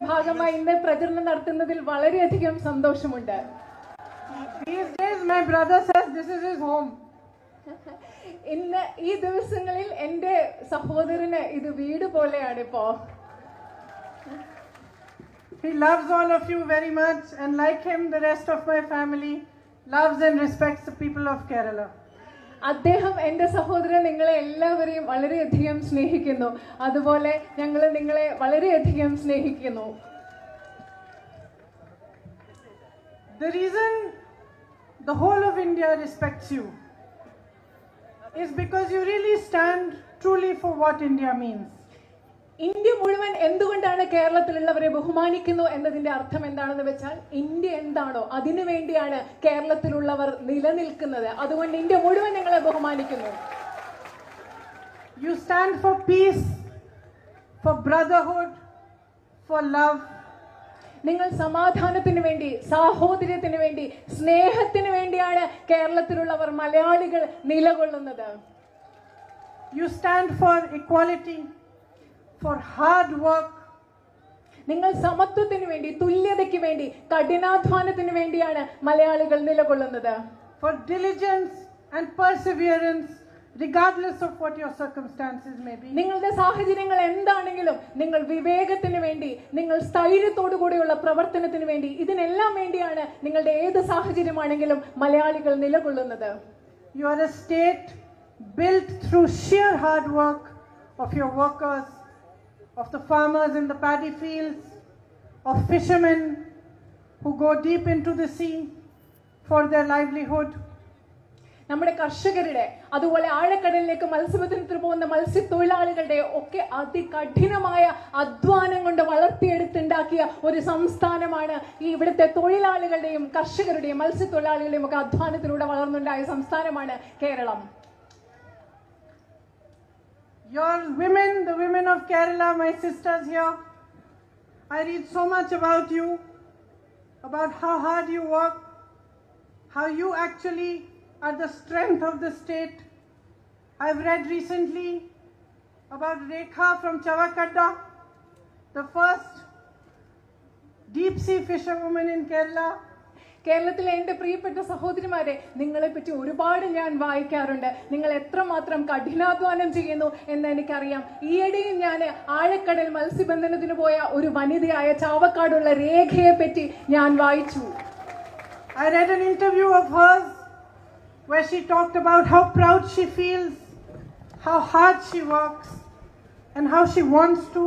ഭാഗമായി ഇന്ന് പ്രചരണം നടത്തുന്നതിൽ വളരെയധികം സന്തോഷമുണ്ട്. These days my brother says this is his home. ഇന്ന് ഈ ദിവസങ്ങളിൽ എന്റെ സഹോദരന് ഇത് വീട് പോലെയാണ് ഇപ്പോ. He loves all of you very much, and like him the rest of my family loves and respects the people of Kerala. അദ്ദേഹം എന്റെ സഹോദരൻ നിങ്ങളെ എല്ലാവരെയും വളരെയധികം സ്നേഹിക്കുന്നു. അതുപോലെ ഞങ്ങൾ നിങ്ങളെ വളരെയധികം സ്നേഹിക്കുന്നു. The reason the whole of India respects you is because you really stand truly for what India means. India മുഴുവൻ എന്തുകൊണ്ടാണ് കേരളത്തിലുള്ളവരെ ബഹുമാനിക്കുന്നു എന്നതിന്റെ അർത്ഥം എന്താണെന്ന് വെച്ചാൽ ഇന്ത്യ എന്താണോ അതിനു വേണ്ടിയാണ് കേരളത്തിലുള്ളവർ നിലനിൽക്കുന്നത്. അതുകൊണ്ട് ഇന്ത്യ മുഴുവൻ ഞങ്ങളെ ബഹുമാനിക്കുന്നു. You stand for peace, for brotherhood, for love. നിങ്ങൾ സമാധാനത്തിന് വേണ്ടി, സാഹോദര്യത്തിന് വേണ്ടി, സ്നേഹത്തിന് വേണ്ടിയാണ് കേരളത്തിലുള്ളവർ മലയാളികൾ നിലകൊള്ളുന്നത്. You stand for equality, for hard work. നിങ്ങൾ സമത്വത്തിന് വേണ്ടി, തുല്യതയ്ക്ക് വേണ്ടി, കഠിനാധ്വാനത്തിന് വേണ്ടിയാണ് മലയാളികൾ നിലകൊള്ളുന്നത്. For diligence and perseverance, regardless of what your circumstances may be. നിങ്ങളുടെ സാഹചര്യങ്ങൾ എന്താണെങ്കിലും നിങ്ങൾ വിവേകത്തിന് വേണ്ടി, നിങ്ങൾ സ്ഥൈര്യത്തോടു കൂടിയുള്ള പ്രവർത്തനത്തിന് വേണ്ടി, ഇതിനെല്ലാം വേണ്ടിയാണ് നിങ്ങളുടെ ഏത് സാഹചര്യമാണെങ്കിലും മലയാളികൾ നിലകൊള്ളുന്നത്. You are a state built through sheer hard work of your workers, of the farmers in the paddy fields, of fishermen who go deep into the sea for their livelihood. നമ്മുടെ കർഷകരുടെ, അതുപോലെ ആഴക്കടലിലേക്ക് മത്സ്യബന്ധനത്തിന് പോകുന്ന മത്സ്യത്തൊഴിലാളികളുടെ ഒക്കെ അതികഠിനമായ അധ്വാനം കൊണ്ട് വളർത്തിയെടുത്തുണ്ടാക്കിയ ഒരു സംസ്ഥാനമാണ് ഈ ഇവിടുത്തെ തൊഴിലാളികളുടെയും കർഷകരുടെയും മത്സ്യത്തൊഴിലാളികളുടെയും ഒക്കെ അധ്വാനത്തിലൂടെ വളർന്നുണ്ടായ സംസ്ഥാനമാണ് Keralam. Your women, the women of Kerala, my sisters here, I read so much about you, about how hard you work, how you actually are the strength of the state. I've read recently about Rekha from Chavakadda, the first deep sea fisherwoman in Kerala. കേരളത്തിലെ എൻ്റെ പ്രിയപ്പെട്ട സഹോദരിമാരെ, നിങ്ങളെ പറ്റി ഒരുപാട് ഞാൻ വായിക്കാറുണ്ട്. നിങ്ങൾ എത്രമാത്രം കഠിനാധ്വാനം ചെയ്യുന്നു എന്ന് എനിക്കറിയാം. ഈയിടെയും ഞാൻ ആഴക്കടൽ മത്സ്യബന്ധനത്തിന് പോയ ഒരു വനിതയായ ചാവക്കാടുള്ള രേഖയെ പറ്റി ഞാൻ വായിച്ചു. I read an interview of hers where she talked about how proud she feels, how hard she works, and how she wants to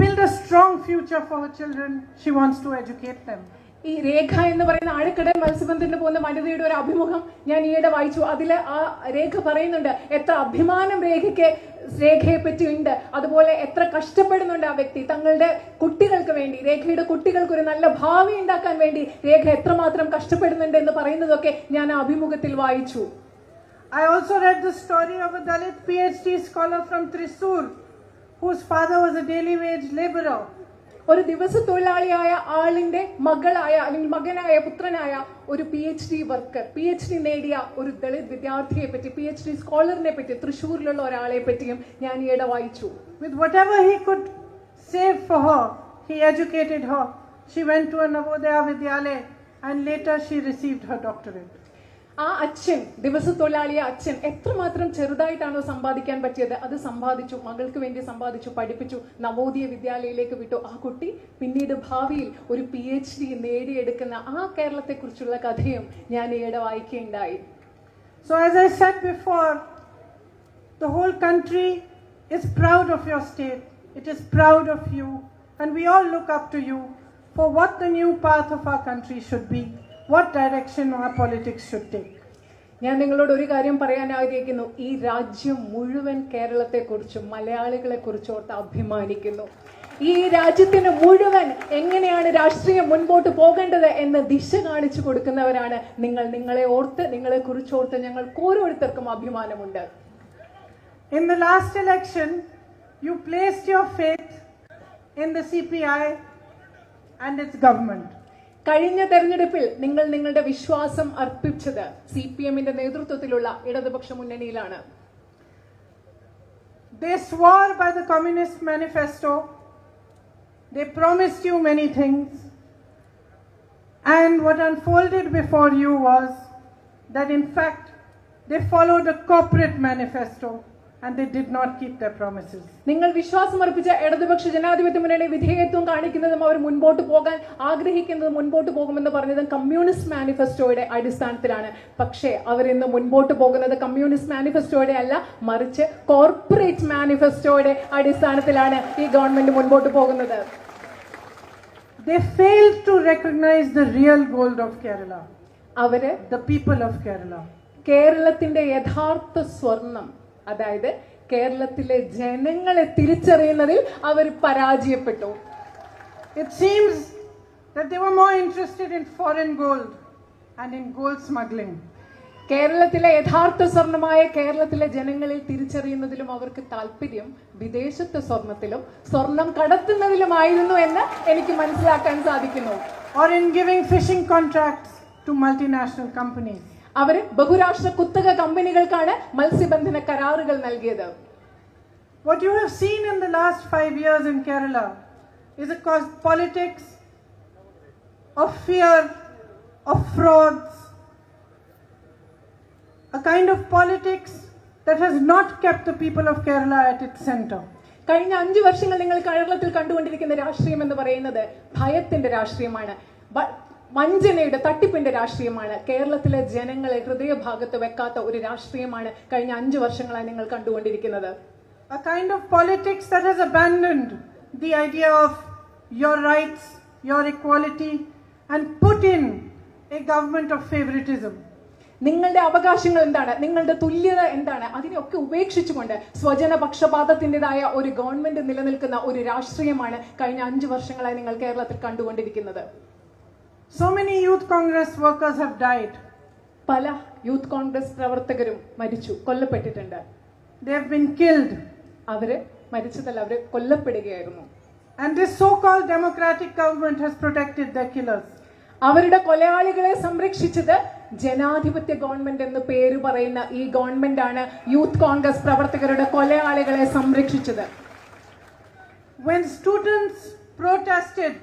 build a strong future for her children. She wants to educate them. ഈ രേഖ എന്ന് പറയുന്ന ആഴക്കടൽ മത്സ്യബന്ധനത്തിന് പോകുന്ന വനിതയുടെ ഒരു അഭിമുഖം ഞാൻ ഈയിടെ വായിച്ചു. അതിൽ ആ രേഖ പറയുന്നുണ്ട് എത്ര അഭിമാനം രേഖയെ പറ്റി ഉണ്ട്, അതുപോലെ എത്ര കഷ്ടപ്പെടുന്നുണ്ട് ആ വ്യക്തി തങ്ങളുടെ കുട്ടികൾക്ക് വേണ്ടി, രേഖയുടെ കുട്ടികൾക്ക് ഒരു നല്ല ഭാവി ഉണ്ടാക്കാൻ വേണ്ടി രേഖ എത്രമാത്രം കഷ്ടപ്പെടുന്നുണ്ട് എന്ന് പറയുന്നതൊക്കെ ഞാൻ ആ അഭിമുഖത്തിൽ വായിച്ചു. I also read the story of a Dalit PhD scholar from Thrissur whose father was a daily wage laborer. ഒരു ദിവസ തൊഴിലാളിയായ ആളിന്റെ മകളായ അല്ലെങ്കിൽ മകനായ പുത്രനായ ഒരു PhD വർക്കർ, PhD നേടിയ ഒരു ദളിത് വിദ്യാർത്ഥിയെ പറ്റി, PhD സ്കോളറിനെ പറ്റി, തൃശ്ശൂരിലുള്ള ഒരാളെ പറ്റിയും ഞാൻ ഈയിടെ വായിച്ചു. With whatever he could save for her, he educated her. She went to a Navodaya Vidyalaya and later she received her doctorate. ആ അച്ഛൻ, ദിവസ തൊഴിലാളിയ അച്ഛൻ എത്രമാത്രം ചെറുതായിട്ടാണോ സമ്പാദിക്കാൻ പറ്റിയത് അത് സമ്പാദിച്ചു, മകൾക്ക് വേണ്ടി സമ്പാദിച്ചു, പഠിപ്പിച്ചു, നവോദയ വിദ്യാലയയിലേക്ക് വിട്ടു. ആ കുട്ടി പിന്നീട് ഭാവിയിൽ ഒരു PhD നേടിയെടുക്കുന്ന ആ കേരളത്തെ കുറിച്ചുള്ള കഥയും ഞാൻ ഈയിടെ വായിക്കുകയുണ്ടായി. So as I said before, the whole country is proud of your state. It is proud of you, and we all look up to you for what the new path of our country should be. What direction our politics should take. ഞാൻ നിങ്ങളോട് ഒരു കാര്യം പറയാൻ ആഗ്രഹിക്കുന്നു. ഈ രാജ്യം മുഴുവൻ കേരളത്തെക്കുറിച്ചും മലയാളികളെ കുറിച്ചോർത്ത് അഭിമാനിക്കുന്നു. ഈ രാജ്യത്തിന് മുഴുവൻ എങ്ങനെയാണ് രാഷ്ട്രീയം മുൻപോട്ട് പോകേണ്ടത് എന്ന് ദിശ കാണിച്ചു കൊടുക്കുന്നവരാണ് നിങ്ങൾ. നിങ്ങളെ ഓർത്ത്, നിങ്ങളെ കുറിച്ചോർത്ത് ഞങ്ങൾക്ക് ഓരോരുത്തർക്കും അഭിമാനമുണ്ട്. In the last election, you placed your faith in the CPI and its government. കഴിഞ്ഞ തെരഞ്ഞെടുപ്പിൽ നിങ്ങൾ നിങ്ങളുടെ വിശ്വാസം അർപ്പിച്ചത് CPMന്റെ നേതൃത്വത്തിലുള്ള ഇടതുപക്ഷ മുന്നണിയിലാണ്. They swore by the Communist Manifesto They promised you many things. And what unfolded before you was that in fact they followed a corporate manifesto and they did not keep their promises. നിങ്ങൾ വിശ്വാസമർപ്പിച്ച ഇടതുപക്ഷ ജനാധിപത്യ മുന്നണി വിധേയത്വം കാണിക്കുന്നതും അവർ മുൻപോട്ട് പോകാൻ ആഗ്രഹിക്കുന്നതും മുൻപോട്ട് പോകുമെന്ന് പറഞ്ഞതും കമ്മ്യൂണിസ്റ്റ് മാനിഫെസ്റ്റോയുടെ അടിസ്ഥാനത്തിലാണ്. പക്ഷേ അവരിന്ന് മുൻപോട്ട് പോകുന്നത് കമ്മ്യൂണിസ്റ്റ് മാനിഫെസ്റ്റോയുടെ അല്ല, മറിച്ച് കോർപ്പറേറ്റ് മാനിഫെസ്റ്റോയുടെ അടിസ്ഥാനത്തിലാണ് ഈ ഗവൺമെന്റ് മുൻപോട്ട് പോകുന്നത്. They failed to recognize the real gold of Kerala, അവര് the people of Kerala. കേരളത്തിന്റെ യഥാർത്ഥ സ്വർണം, അതായത് കേരളത്തിലെ ജനങ്ങളെ തിരിച്ചറിയുന്നതിൽ അവർ പരാജയപ്പെട്ടു. It seems that they were more interested in foreign gold and in gold smuggling. കേരളത്തിലെ യഥാർത്ഥ സ്വർണമായ കേരളത്തിലെ ജനങ്ങളെ തിരിച്ചറിയുന്നതിലും അവർക്ക് താല്പര്യം വിദേശത്തെ സ്വർണത്തിലും സ്വർണം കടത്തുന്നതിലുമായിരുന്നു എന്ന് എനിക്ക് മനസ്സിലാക്കാൻ സാധിക്കുന്നു. Or in giving fishing contracts to multinational companies. അവര് ബഹുരാഷ്ട്ര കുത്തക കമ്പനികൾക്കാണ് മത്സ്യബന്ധന കരാറുകൾ നൽകിയത്. What you have seen in the last 5 years in Kerala is a politics of fear, of frauds, a kind of politics that has not kept the people of Kerala at its center. കഴിഞ്ഞ 5 വർഷങ്ങൾ നിങ്ങൾ കേരളത്തിൽ കണ്ടുകൊണ്ടിരിക്കുന്ന രാഷ്ട്രീയം എന്ന് പറയുന്നത് ഭയത്തിന്റെ രാഷ്ട്രീയമാണ്, വഞ്ചനയുടെ തട്ടിപ്പിന്റെ രാഷ്ട്രീയമാണ്. കേരളത്തിലെ ജനങ്ങളെ ഹൃദയഭാഗത്ത് വെക്കാത്ത ഒരു രാഷ്ട്രീയമാണ് കഴിഞ്ഞ 5 വർഷങ്ങളായി നിങ്ങൾ കണ്ടുകൊണ്ടിരിക്കുന്നത്. A kind of politics that has abandoned the idea of your rights, your equality, and put in a government of favoritism. നിങ്ങളുടെ അവകാശങ്ങൾ എന്താണ്, നിങ്ങളുടെ തുല്യത എന്താണ്, അതിനെയൊക്കെ ഉപേക്ഷിച്ചുകൊണ്ട് സ്വജന പക്ഷപാതത്തിൻ്റെതായ ഒരു ഗവൺമെന്റ് നിലനിൽക്കുന്ന ഒരു രാഷ്ട്രീയമാണ് കഴിഞ്ഞ 5 വർഷങ്ങളായി നിങ്ങൾ കേരളത്തിൽ കണ്ടുകൊണ്ടിരിക്കുന്നത്. So many youth Congress workers have died. പല യൂത്ത് കോൺഗ്രസ് പ്രവർത്തകരും മരിച്ചു, കൊല്ലപ്പെട്ടിട്ടുണ്ട്. They have been killed. അവര് മരിച്ചതല്ല, അവര് കൊല്ലപ്പെടുകയായിരുന്നു. And this so-called democratic government has protected their killers. അവരുടെ കൊലയാളികളെ സംരക്ഷിച്ചത് ജനാധിപത്യ ഗവൺമെന്റ് എന്ന് പേര് പറയുന്ന ഈ ഗവൺമെന്റ് ആണ് യൂത്ത് കോൺഗ്രസ് പ്രവർത്തകരുടെ കൊലയാളികളെ സംരക്ഷിച്ചത്. When students protested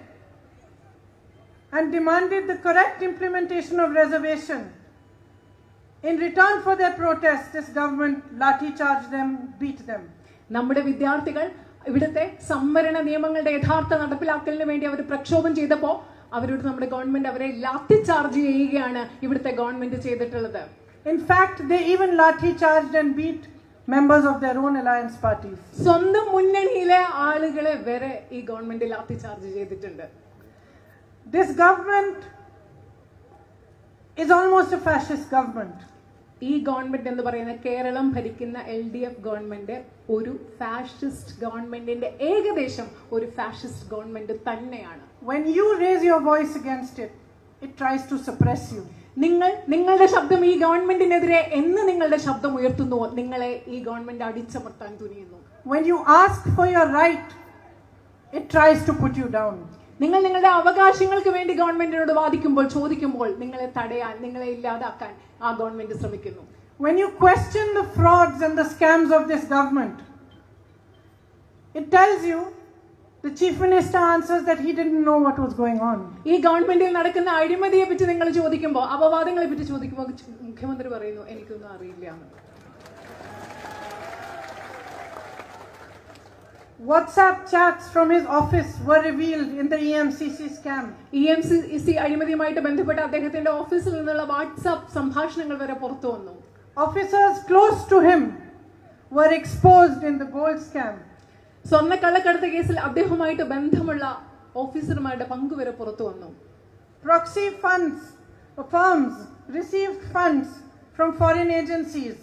and demanded the correct implementation of reservation, in return for their protest, this government lathi charged them, beat them. നമ്മുടെ വിദ്യാർത്ഥികൾ ഇവിടുത്തെ സംവരണ നിയമങ്ങളുടെ യഥാർത്ഥ നടപ്പിലാക്കലിന് വേണ്ടി അവർ പ്രക്ഷോഭം ചെയ്തപ്പോൾ അവരോട് നമ്മുടെ ഗവൺമെന്റ് അവരെ ലാത്തി ചാർജ് ചെയ്യുകയാണ് ഇവിടുത്തെ ഗവൺമെന്റ് ചെയ്തിട്ടുള്ളത്. In fact, they even lathi charged and beat members of their own alliance parties. സ്വന്തം മുന്നണിയിലെ ആളുകളെ വരെ ഈ ഗവൺമെന്റ് ലാത്തി ചാർജ് ചെയ്തിട്ടുണ്ട്. This government is almost a fascist government. ഈ ഗവൺമെന്റ് എന്ന് പറയുന്ന കേരളം ഭരിക്കുന്ന LDF ഗവൺമെന്റ് ഒരു ഫാഷിസ്റ്റ് ഗവൺമെന്റിന്റെ ഏകദേശം ഒരു ഫാഷിസ്റ്റ് ഗവൺമെന്റ് തന്നെയാണ്. When you raise your voice against it, it tries to suppress you. നിങ്ങളുടെ ശബ്ദം ഈ ഗവൺമെന്റിനെതിരെ എന്ന് നിങ്ങളുടെ ശബ്ദം ഉയർത്തുന്നുവോ നിങ്ങളെ ഈ ഗവൺമെന്റ് അടിച്ചമർത്താൻ തുനിയുന്നു. When you ask for your right, it tries to put you down. നിങ്ങൾ നിങ്ങളുടെ അവകാശങ്ങൾക്ക് വേണ്ടി ഗവൺമെന്റിനോട് വാദിക്കുമ്പോൾ ചോദിക്കുമ്പോൾ നിങ്ങളെ തടയാൻ, നിങ്ങളെ ഇല്ലാതാക്കാൻ ആ ഗവൺമെന്റ് ശ്രമിക്കുന്നു. When you question the frauds and the scams of this government, it tells you, the chief minister answers that he didn't know what was going on. ഈ ഗവൺമെന്റിൽ നടക്കുന്ന അഴിമതിയെ പറ്റി നിങ്ങൾ ചോദിക്കുമ്പോൾ, അപവാദങ്ങളെ പറ്റി ചോദിക്കുമ്പോൾ മുഖ്യമന്ത്രി പറയുന്നു എനിക്കൊന്നും അറിയില്ല എന്ന്. WhatsApp chats from his office were revealed in the EMCC scam. EMCC അഴിമതിയുമായിട്ട് ബന്ധപ്പെട്ട അദ്ദേഹത്തിന്റെ ഓഫീസിൽ നിന്നുള്ള വാട്സാപ്പ് സംഭാഷണങ്ങൾ വരെ പുറത്തു വന്നു. Officers close to him were exposed in the gold scam. സ്വർണ്ണക്കള്ളക്കടത്ത് കേസിൽ അദ്ദേഹവുമായിട്ട് ബന്ധമുള്ള ഓഫീസർമാരുടെ പങ്കുവരെ പുറത്തു വന്നു. Proxy firms received funds from foreign agencies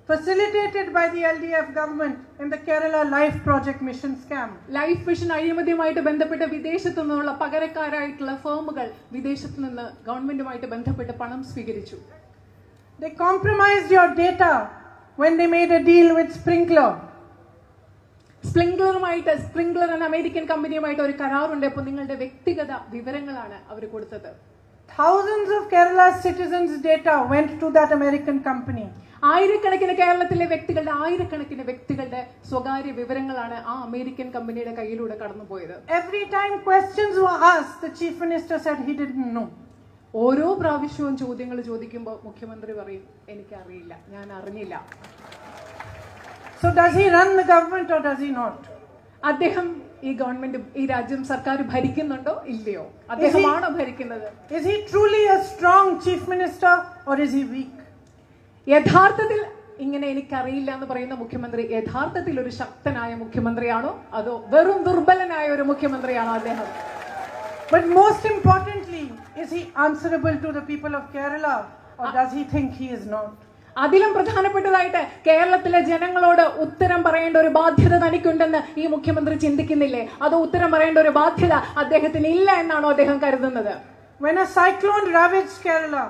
facilitated by the LDF government in the Kerala Life Project Mission scam. Life mission അഴിമതിയുമായിട്ട് ബന്ധപ്പെട്ട വിദേശത്തു നിന്നുള്ള പകരക്കാരായിട്ടുള്ള ഫേമുകൾ വിദേശത്തു നിന്ന് ഗവൺമെന്റുമായിട്ട് ബന്ധപ്പെട്ട് പണം സ്വീകരിച്ചു. They compromised your data when they made a deal with Sprinkler. Sprinkler എന്ന അമേരിക്കൻ കമ്പനിയുമായിട്ട് ഒരു കരാറുണ്ട്. അപ്പോൾ നിങ്ങളുടെ വ്യക്തിഗത വിവരങ്ങളാണ് അവർ കൊടുത്തത്. thousands of Kerala's citizens' data went to that American company. ആയിരക്കണക്കിന് കേരളത്തിലെ വ്യക്തികളുടെ ആയിരക്കണക്കിന് വ്യക്തികളുടെ സ്വകാര്യ വിവരങ്ങളാണ് ആ അമേരിക്കൻ കമ്പനിയുടെ കയ്യിലൂടെ കടന്നുപോയത്. Every time questions were asked, the chief minister said he didn't know. ഓരോ പ്രാവശ്യവും ചോദ്യങ്ങൾ ചോദിക്കുമ്പോൾ മുഖ്യമന്ത്രി പറയും എനിക്കറിയില്ല, ഞാൻ അറിഞ്ഞില്ല. So does he run the government or does he not? അദ്ദേഹം ഈ ഗവൺമെന്റ് ഈ രാജ്യം സർക്കാർ ഭരിക്കുന്നുണ്ടോ ഇല്ലയോ? അദ്ദേഹമാണോ ഭരിക്കുന്നത്? Is he truly a strong chief minister or is he weak? യഥാർത്ഥത്തിൽ ഇങ്ങനെ എനിക്കറിയില്ല എന്ന് പറയുന്ന മുഖ്യമന്ത്രി യഥാർത്ഥത്തിൽ ഒരു ശക്തനായ മുഖ്യമന്ത്രിയാണോ അതോ വെറും ദുർബലനായ ഒരു മുഖ്യമന്ത്രിയാണോ അദ്ദേഹം? But most importantly, is he answerable to the people of Kerala or does he think he is not? അതിലും പ്രധാനപ്പെട്ടതായിട്ട് കേരളത്തിലെ ജനങ്ങളോട് ഉത്തരം പറയേണ്ട ഒരു ബാധ്യത തനിക്കുണ്ടെന്ന് ഈ മുഖ്യമന്ത്രി ചിന്തിക്കുന്നില്ലേ? അത് ഉത്തരം പറയേണ്ട ഒരു ബാധ്യത അദ്ദേഹത്തിന് ഇല്ല എന്നാണോ അദ്ദേഹം കരുതുന്നത്? When a cyclone ravaged Kerala,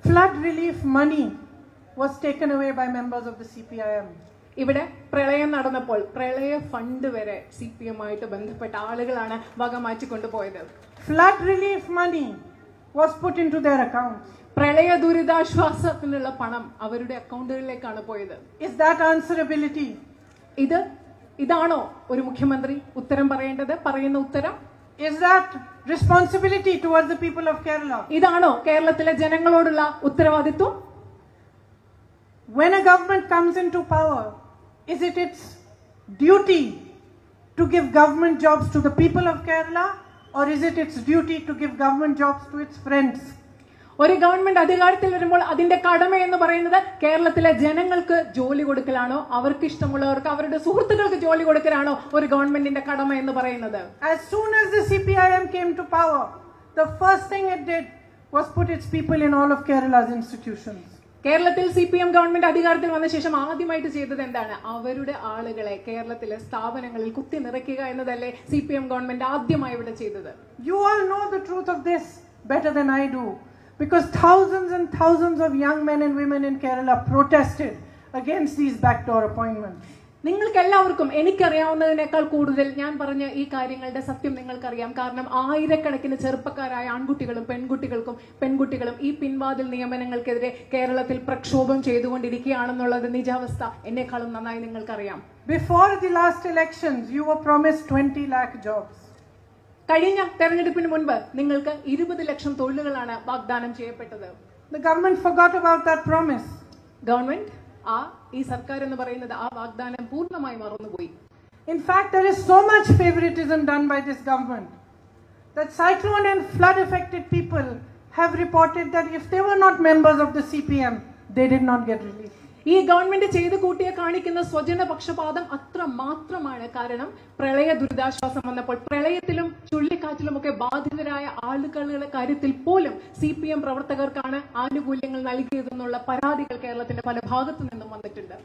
flood relief money was taken away by members of the CPIM. ഇവിടെ പ്രളയം നടന്നപ്പോൾ പ്രളയ ഫണ്ട് വരെ CPM ആയിട്ട് ബന്ധപ്പെട്ട ആളുകളാണ് വകമാറ്റിക്കൊണ്ടുപോയത്. Flood relief money was put into their accounts. പ്രളയ ദുരിതാശ്വാസത്തിനുള്ള പണം അവരുടെ അക്കൗണ്ടുകളിലേക്കാണ് പോയത്. Is that answerability? ഇതാണോ ഒരു മുഖ്യമന്ത്രി ഉത്തരം പറയേണ്ടത്? പറയുന്ന ഉത്തരം Is that responsibility towards the people of Kerala? ഇതാണോ കേരളത്തിലെ ജനങ്ങളോടുള്ള ഉത്തരവാദിത്വം? When a government comes into power, is it its duty to give government jobs to the people of Kerala or is it its duty to give government jobs to its friends? ഒരു government അധികാരത്തിൽ വരുമ്പോൾ അതിന്റെ കടമ എന്ന് പറയുന്നത് കേരളത്തിലെ ജനങ്ങൾക്ക് ജോലി കൊടുക്കലാണോ, അവർക്ക് ഇഷ്ടമുള്ളവർക്ക് അവരുടെ സുഹൃത്തുക്കൾക്ക് ജോലി കൊടുക്കലാണോ ഒരു ഗവൺമെന്റിന്റെ കടമ എന്ന് പറയുന്നത്? As soon as the CPIM came to power, the first thing it did was put its people in all of Kerala's institutions. കേരളത്തിൽ CPM ഗവൺമെന്റ് അധികാരത്തിൽ വന്ന ശേഷം ആദ്യമായിട്ട് ചെയ്തത് എന്താണ്? അവരുടെ ആളുകളെ കേരളത്തിലെ സ്ഥാപനങ്ങളിൽ കുത്തി നിറയ്ക്കുക എന്നതല്ലേ CPM ഗവൺമെന്റ് ആദ്യമായി ഇവിടെ ചെയ്തത്? You all know the truth of this better than I do. Because thousands and thousands of young men and women in Kerala protested against these backdoor appointments. നിങ്ങൾക്ക് എല്ലാവർക്കും എനിക്കറിയാവുന്നതിനേക്കാൾ കൂടുതൽ ഞാൻ പറഞ്ഞ ഈ കാര്യങ്ങളുടെ സത്യം നിങ്ങൾക്കറിയാം. കാരണം ആയിരക്കണക്കിന് ചെറുപ്പക്കാരായ ആൺകുട്ടികളും പെൺകുട്ടികളും ഈ പിൻവാതിൽ നിയമനങ്ങൾക്കെതിരെ കേരളത്തിൽ പ്രക്ഷോഭം ചെയ്തുകൊണ്ടിരിക്കുകയാണെന്നുള്ളത് നിജാവസ്ഥ എന്നെക്കാളും നന്നായി നിങ്ങൾക്കറിയാം. Before the last elections, you were promised 20 lakh jobs. കഴിഞ്ഞ തെരഞ്ഞെടുപ്പിന് മുൻപ് നിങ്ങൾക്ക് 20 ലക്ഷം തൊഴിലുകളാണ് വാഗ്ദാനം ചെയ്യപ്പെട്ടത്. The government forgot about that promise. Government ഈ സർക്കാർ എന്ന് പറയുന്നത് ആ വാഗ്ദാനം പൂർണ്ണമായി മറന്നുപോയി. In fact, there is so much favoritism done by this government that cyclone and flood affected people have reported that if they were not members of the CPM, they did not get relief. ഈ government ചെയ്തു കൂട്ടിയ കാണിക്കുന്ന സ്വജന പക്ഷപാതം അത്ര മാത്രമാണ്. കാരണം പ്രളയ ദുരിതാശ്വാസം വന്നപ്പോൾ പ്രളയത്തിലും ചുഴലിക്കാറ്റിലും ഒക്കെ ബാധിതരായ ആളുകളുടെ കാര്യത്തിൽ പോലും CPM പ്രവർത്തകർക്കാണ് ആനുകൂല്യങ്ങൾ നൽകിയതെന്നുള്ള പരാതികൾ കേരളത്തിന്റെ പല ഭാഗത്തു നിന്നും വന്നിട്ടുണ്ട്.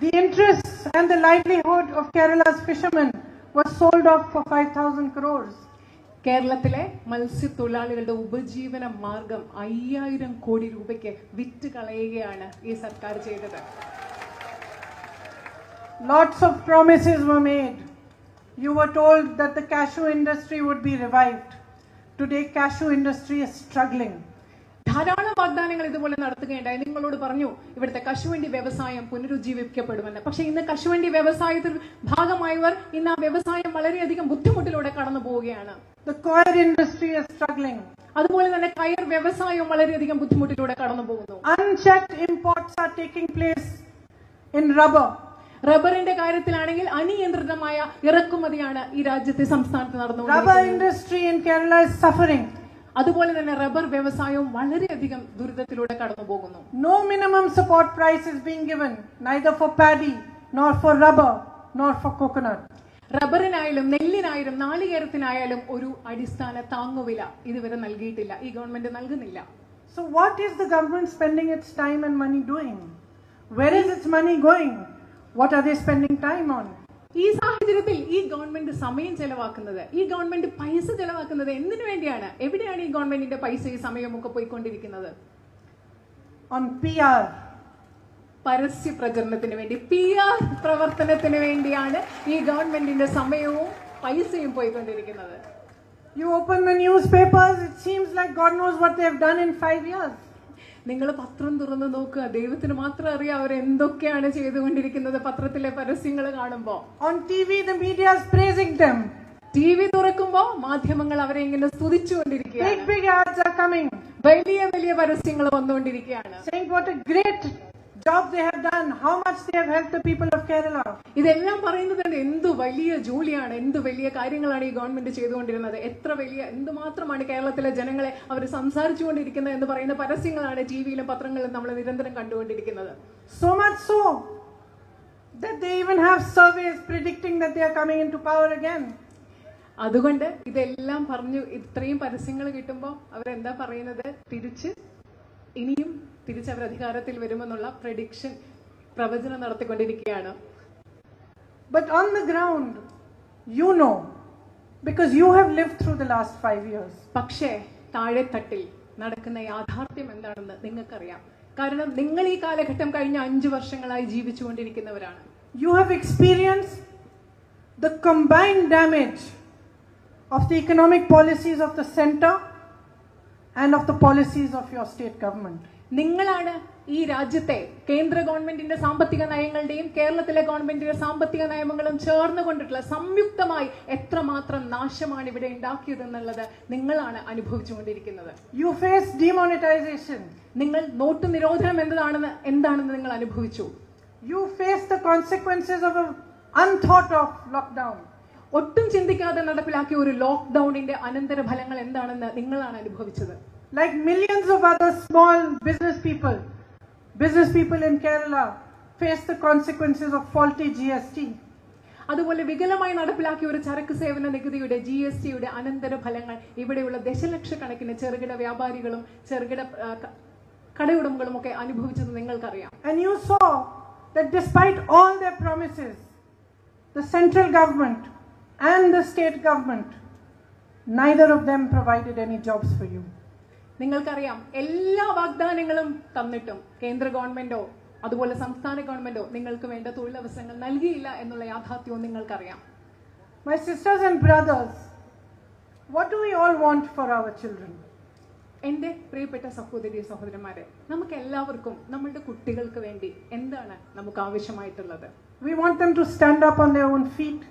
The interests and the livelihood of Kerala's fishermen was sold off for 5,000 crores. കേരളത്തിലെ മത്സ്യത്തൊഴിലാളികളുടെ ഉപജീവന മാർഗം 5000 കോടി രൂപയ്ക്ക് വിറ്റ് കളയുകയാണ് ഈ സർക്കാർ ചെയ്തത്. Lots of promises were made. You were told that the cashew industry would be revived. Today, cashew industry is struggling. ധാരാളം വാഗ്ദാനങ്ങൾ ഇതുപോലെ നടത്തുകയുണ്ടായി. നിങ്ങളോട് പറഞ്ഞു ഇവിടുത്തെ കശുവണ്ടി വ്യവസായം പുനരുജ്ജീവിക്കപ്പെടുമെന്ന്. പക്ഷെ ഇന്ന് കശുവണ്ടി വ്യവസായത്തിൽ ഭാഗമായവർ ഇന്ന് ആ വ്യവസായം വളരെയധികം ബുദ്ധിമുട്ടിലൂടെ കടന്നു പോവുകയാണ്. The coir industry is struggling. അതുപോലെ തന്നെ കയർ വ്യവസായവും വളരെയധികം ബുദ്ധിമുട്ടിലൂടെ കടന്നു പോകുന്നു. Unchecked imports are taking place in rubber. റബ്ബറിന്റെ കാര്യത്തിലാണെങ്കിൽ അനിയന്ത്രിതമായ ഇറക്കുമതിയാണ് ഈ രാജ്യത്തെ സംസ്ഥാനത്ത് നടന്നുകൊണ്ടിരിക്കുന്നത്. Rubber industry in Kerala is suffering. അതുപോലെ തന്നെ റബ്ബർ വ്യവസായവും വളരെയധികം ദുരിതത്തിലൂടെ കടന്നു പോകുന്നു. No minimum support price is being given, neither for paddy, nor for rubber, nor for coconut. റബ്ബറിനായാലും നെല്ലിനായാലും നാളികേരത്തിനായാലും ഒരു അടിസ്ഥാന താങ്ങുവില ഇതുവരെ നൽകിയിട്ടില്ല. ഈ ഗവൺമെന്റ് നൽകുന്നില്ല. So what is the government spending its time and money doing? Where is its money going? What are they spending time on? ഈ സാഹചര്യത്തിൽ ഈ ഗവൺമെന്റ് സമയം ചെലവാക്കുന്നത്, ഈ ഗവൺമെന്റ് പൈസ ചെലവാക്കുന്നത് എന്തിനു വേണ്ടിയാണ്? എവിടെയാണ് ഈ ഗവൺമെന്റിന്റെ പൈസയും സമയവും ഒക്കെ പോയിക്കൊണ്ടിരിക്കുന്നത്? On PR. പരസ്യ പ്രചരണത്തിന് വേണ്ടി, PR പ്രവർത്തനത്തിന് വേണ്ടിയാണ് ഈ ഗവൺമെന്റിന്റെ സമയവും പൈസയും പോയിക്കൊണ്ടിരിക്കുന്നത്. You open the newspapers, it seems like God knows what they have done in 5 years. നിങ്ങൾ പത്രം തുറന്ന് നോക്കുക, ദൈവത്തിന് മാത്രം അറിയാം അവർ എന്തൊക്കെയാണ് ചെയ്തുകൊണ്ടിരിക്കുന്നത്. പത്രത്തിലെ പരസ്യങ്ങൾ കാണുമ്പോ, On TV, the media is praising them. TV തുറക്കുമ്പോ മാധ്യമങ്ങൾ അവരെ ഇങ്ങനെ സ്തുതിച്ചുകൊണ്ടിരിക്കുകയാണ്. Big ads are coming, വലിയ വലിയ പരസ്യങ്ങൾ വന്നുകൊണ്ടിരിക്കുകയാണ്, saying what a great job they have done, how much they have helped the people of Kerala. ഇതെല്ലാം പറയുന്നത് എന്തു വലിയ ജോലിയാണ്, എന്തു വലിയ കാര്യങ്ങളാണ് ഈ ഗവൺമെന്റ് ചെയ്തുകൊണ്ടിരുന്നത്, എത്ര വലിയ എന്തുമാത്രമാണ് കേരളത്തിലെ ജനങ്ങളെ അവർ സംസാരിച്ചുകൊണ്ടിരിക്കുന്നത് എന്ന് പറയുന്ന പരസ്യങ്ങളാണ് ടിവിയിലും പത്രങ്ങളിലും നമ്മൾ നിരന്തരം കണ്ടുകൊണ്ടിരിക്കുന്നത്. So much so that they even have surveys predicting that they are coming into power again. അതുകൊണ്ട് ഇതെല്ലാം പറഞ്ഞു ഇത്രയും പരസ്യങ്ങൾ കിട്ടുമ്പോൾ അവരെന്താ പറയുന്നത്, ഇനിയും തിരിച്ചവർ അധികാരത്തിൽ വരുമെന്നുള്ള പ്രവചനം നടത്തിക്കൊണ്ടിരിക്കുകയാണ്. But on the ground, you know, because you have lived through the last 5 years. പക്ഷേ താഴെത്തട്ടിൽ നടക്കുന്ന യാഥാർത്ഥ്യം എന്താണെന്ന് നിങ്ങൾക്കറിയാം. കാരണം നിങ്ങൾ ഈ കാലഘട്ടം കഴിഞ്ഞ 5 വർഷങ്ങളായി ജീവിച്ചുകൊണ്ടിരിക്കുന്നവരാണ്. You have experienced the combined damage of the economic policies of the center and of the policies of your state government. നിങ്ങളാണ് ഈ രാജ്യത്തെ കേന്ദ്ര ഗവൺമെന്റിന്റെ സാമ്പത്തിക നയങ്ങളുടെയും കേരളത്തിലെ ഗവൺമെന്റിന്റെ സാമ്പത്തിക നയങ്ങളും ചേർന്നുകൊണ്ടിട്ടുള്ള സംയുക്തമായി എത്രമാത്രം നാശമാണ് ഇവിടെ ഉണ്ടാക്കിയതെന്നുള്ളത് നിങ്ങളാണ് അനുഭവിച്ചുകൊണ്ടിരിക്കുന്നത്. You face demonetization. നിങ്ങൾ നോട്ട് നിരോധനം എന്താണെന്ന് നിങ്ങൾ അനുഭവിച്ചു. You face the consequences of an unthought of lockdown. ഒട്ടും ചിന്തിക്കാതെ നടപ്പിലാക്കിയ ഒരു ലോക്ക്ഡൌണിന്റെ അനന്തര ഫലങ്ങൾ എന്താണെന്ന് നിങ്ങളാണ് അനുഭവിച്ചത്. Like millions of other small business people in Kerala face the consequences of faulty GST. അതുപോലെ വികലമായി നടപ്പിലാക്കിയ ഒരു ചരക്ക് സേവന നികുതിയുടെ GSTയുടെ അനന്തര ഫലങ്ങൾ ഇവിടെയുള്ള ദശലക്ഷക്കണക്കിന് ചെറുകിട വ്യാപാരികളും ചെറുകിട കടയുടമകളും ഒക്കെ അനുഭവിച്ചത് നിങ്ങൾക്കറിയാം. And you saw that despite all their promises, the central government and the state government, neither of them provided any jobs for you. നിങ്ങൾക്കറിയാം, എല്ലാ വാഗ്ദാനങ്ങളും തന്നിട്ടും കേന്ദ്ര ഗവൺമെന്റോ അതുപോലെ സംസ്ഥാന ഗവൺമെന്റോ നിങ്ങൾക്ക് വേണ്ട തൊഴിലവസരങ്ങൾ നൽകിയില്ല എന്നുള്ള യാഥാർത്ഥ്യവും നിങ്ങൾക്കറിയാം. My sisters and brothers, what do we all want for our children? എന്റെ പ്രിയപ്പെട്ട സഹോദരന്മാരെ, നമുക്ക് എല്ലാവർക്കും നമ്മളുടെ കുട്ടികൾക്ക് വേണ്ടി എന്താണ് നമുക്ക് ആവശ്യമായിട്ടുള്ളത്? We want them to stand up on their own feet.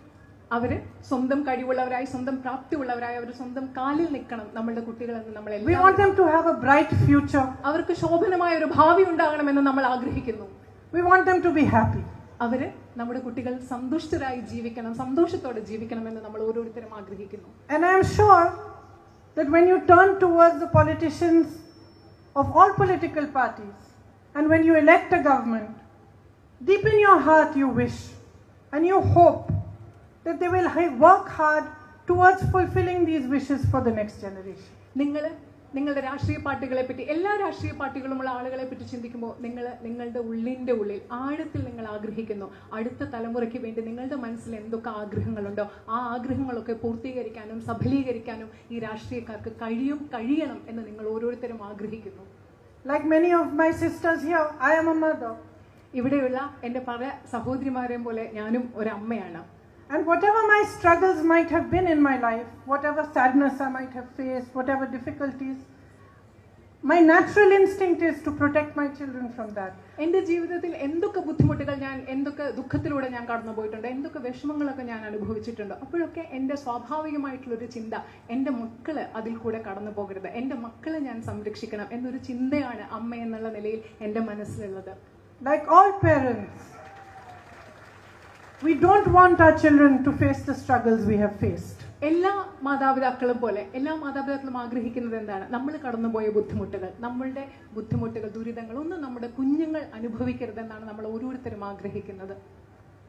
അവര് സ്വന്തം കഴിവുള്ളവരായി സ്വന്തം പ്രാപ്തിയുള്ളവരായി അവർ സ്വന്തം കാലിൽ നിൽക്കണം നമ്മളുടെ കുട്ടികൾ എന്ന് നമ്മൾ We want them to have a bright future. അവർക്ക് ശോഭനമായ ഒരു ഭാവി ഉണ്ടാകണമെന്ന് നമ്മൾ ആഗ്രഹിക്കുന്നു. We want them to be happy. അവര് നമ്മുടെ കുട്ടികൾ സന്തുഷ്ടരായി ജീവിക്കണം, സന്തോഷത്തോടെ ജീവിക്കണമെന്ന് നമ്മൾ ഓരോരുത്തരും ആഗ്രഹിക്കുന്നു. And I am sure that when you turn towards the politicians of all political parties and when you elect a government, deep in your heart you wish and you hope that they will work hard towards fulfilling these wishes for the next generation. നിങ്ങളുടെ രാഷ്ട്രീയ പാർട്ടികളെ പറ്റി, എല്ലാ രാഷ്ട്രീയ പാർട്ടികളുമുള്ള ആളുകളെ പറ്റി ചിന്തിക്കുമ്പോൾ നിങ്ങളുടെ ഉള്ളിൽ ആഴത്തിൽ നിങ്ങൾ ആഗ്രഹിക്കുന്നു അടുത്ത തലമുറയ്ക്ക് വേണ്ടി നിങ്ങളുടെ മനസ്സിൽ എന്തൊക്കെ ആഗ്രഹങ്ങളുണ്ടോ ആ ആഗ്രഹങ്ങളൊക്കെ പൂർത്തീകരിക്കാനും സഫലീകരിക്കാനും ഈ രാഷ്ട്രീയക്കാർക്ക് കഴിയണം എന്ന് നിങ്ങൾ ഓരോരുത്തരും ആഗ്രഹിക്കുന്നു. Like many of my sisters here, I am a mother. ഇവിടെയുള്ള എൻ്റെ പല സഹോദരിമാരെയും പോലെ ഞാനും ഒരു അമ്മയാണ്. And whatever my struggles might have been in my life, whatever sadness I might have faced, whatever difficulties, my natural instinct is to protect my children from that. എൻ്റെ ജീവിതത്തിൽ എന്തൊക്കെ ബുദ്ധിമുട്ടുകൾ എന്തൊക്കെ ദുഃഖത്തിലൂടെ ഞാൻ കടന്നു പോയിട്ടുണ്ട്, എന്തൊക്കെ വിഷമങ്ങളൊക്കെ ഞാൻ അനുഭവിച്ചിട്ടുണ്ട്, അപ്പോഴൊക്കെ എൻ്റെ സ്വാഭാവികമായിട്ടുള്ളൊരു ചിന്ത എൻ്റെ മക്കള് അതിൽ കൂടെ കടന്നു പോകരുത്, എൻ്റെ മക്കളെ ഞാൻ സംരക്ഷിക്കണം എന്നൊരു ചിന്തയാണ് അമ്മ എന്നുള്ള നിലയിൽ എൻ്റെ മനസ്സിലുള്ളത്. Like all parents, we don't want our children to face the struggles we have faced. എല്ലാ മാതാപിതാക്കളും പോലെ എല്ലാ മാതാപിതാക്കളും ആഗ്രഹിക്കുന്നത് എന്താണ്? നമ്മൾ കടന്നുപോയ ബുദ്ധിമുട്ടുകൾ, നമ്മളുടെ ബുദ്ധിമുട്ടുകൾ, ദുരിതങ്ങൾ ഒന്നും നമ്മുടെ കുഞ്ഞുങ്ങൾ അനുഭവിക്കരുതെന്നാണ് നമ്മൾ ഓരോരുത്തരും ആഗ്രഹിക്കുന്നത്.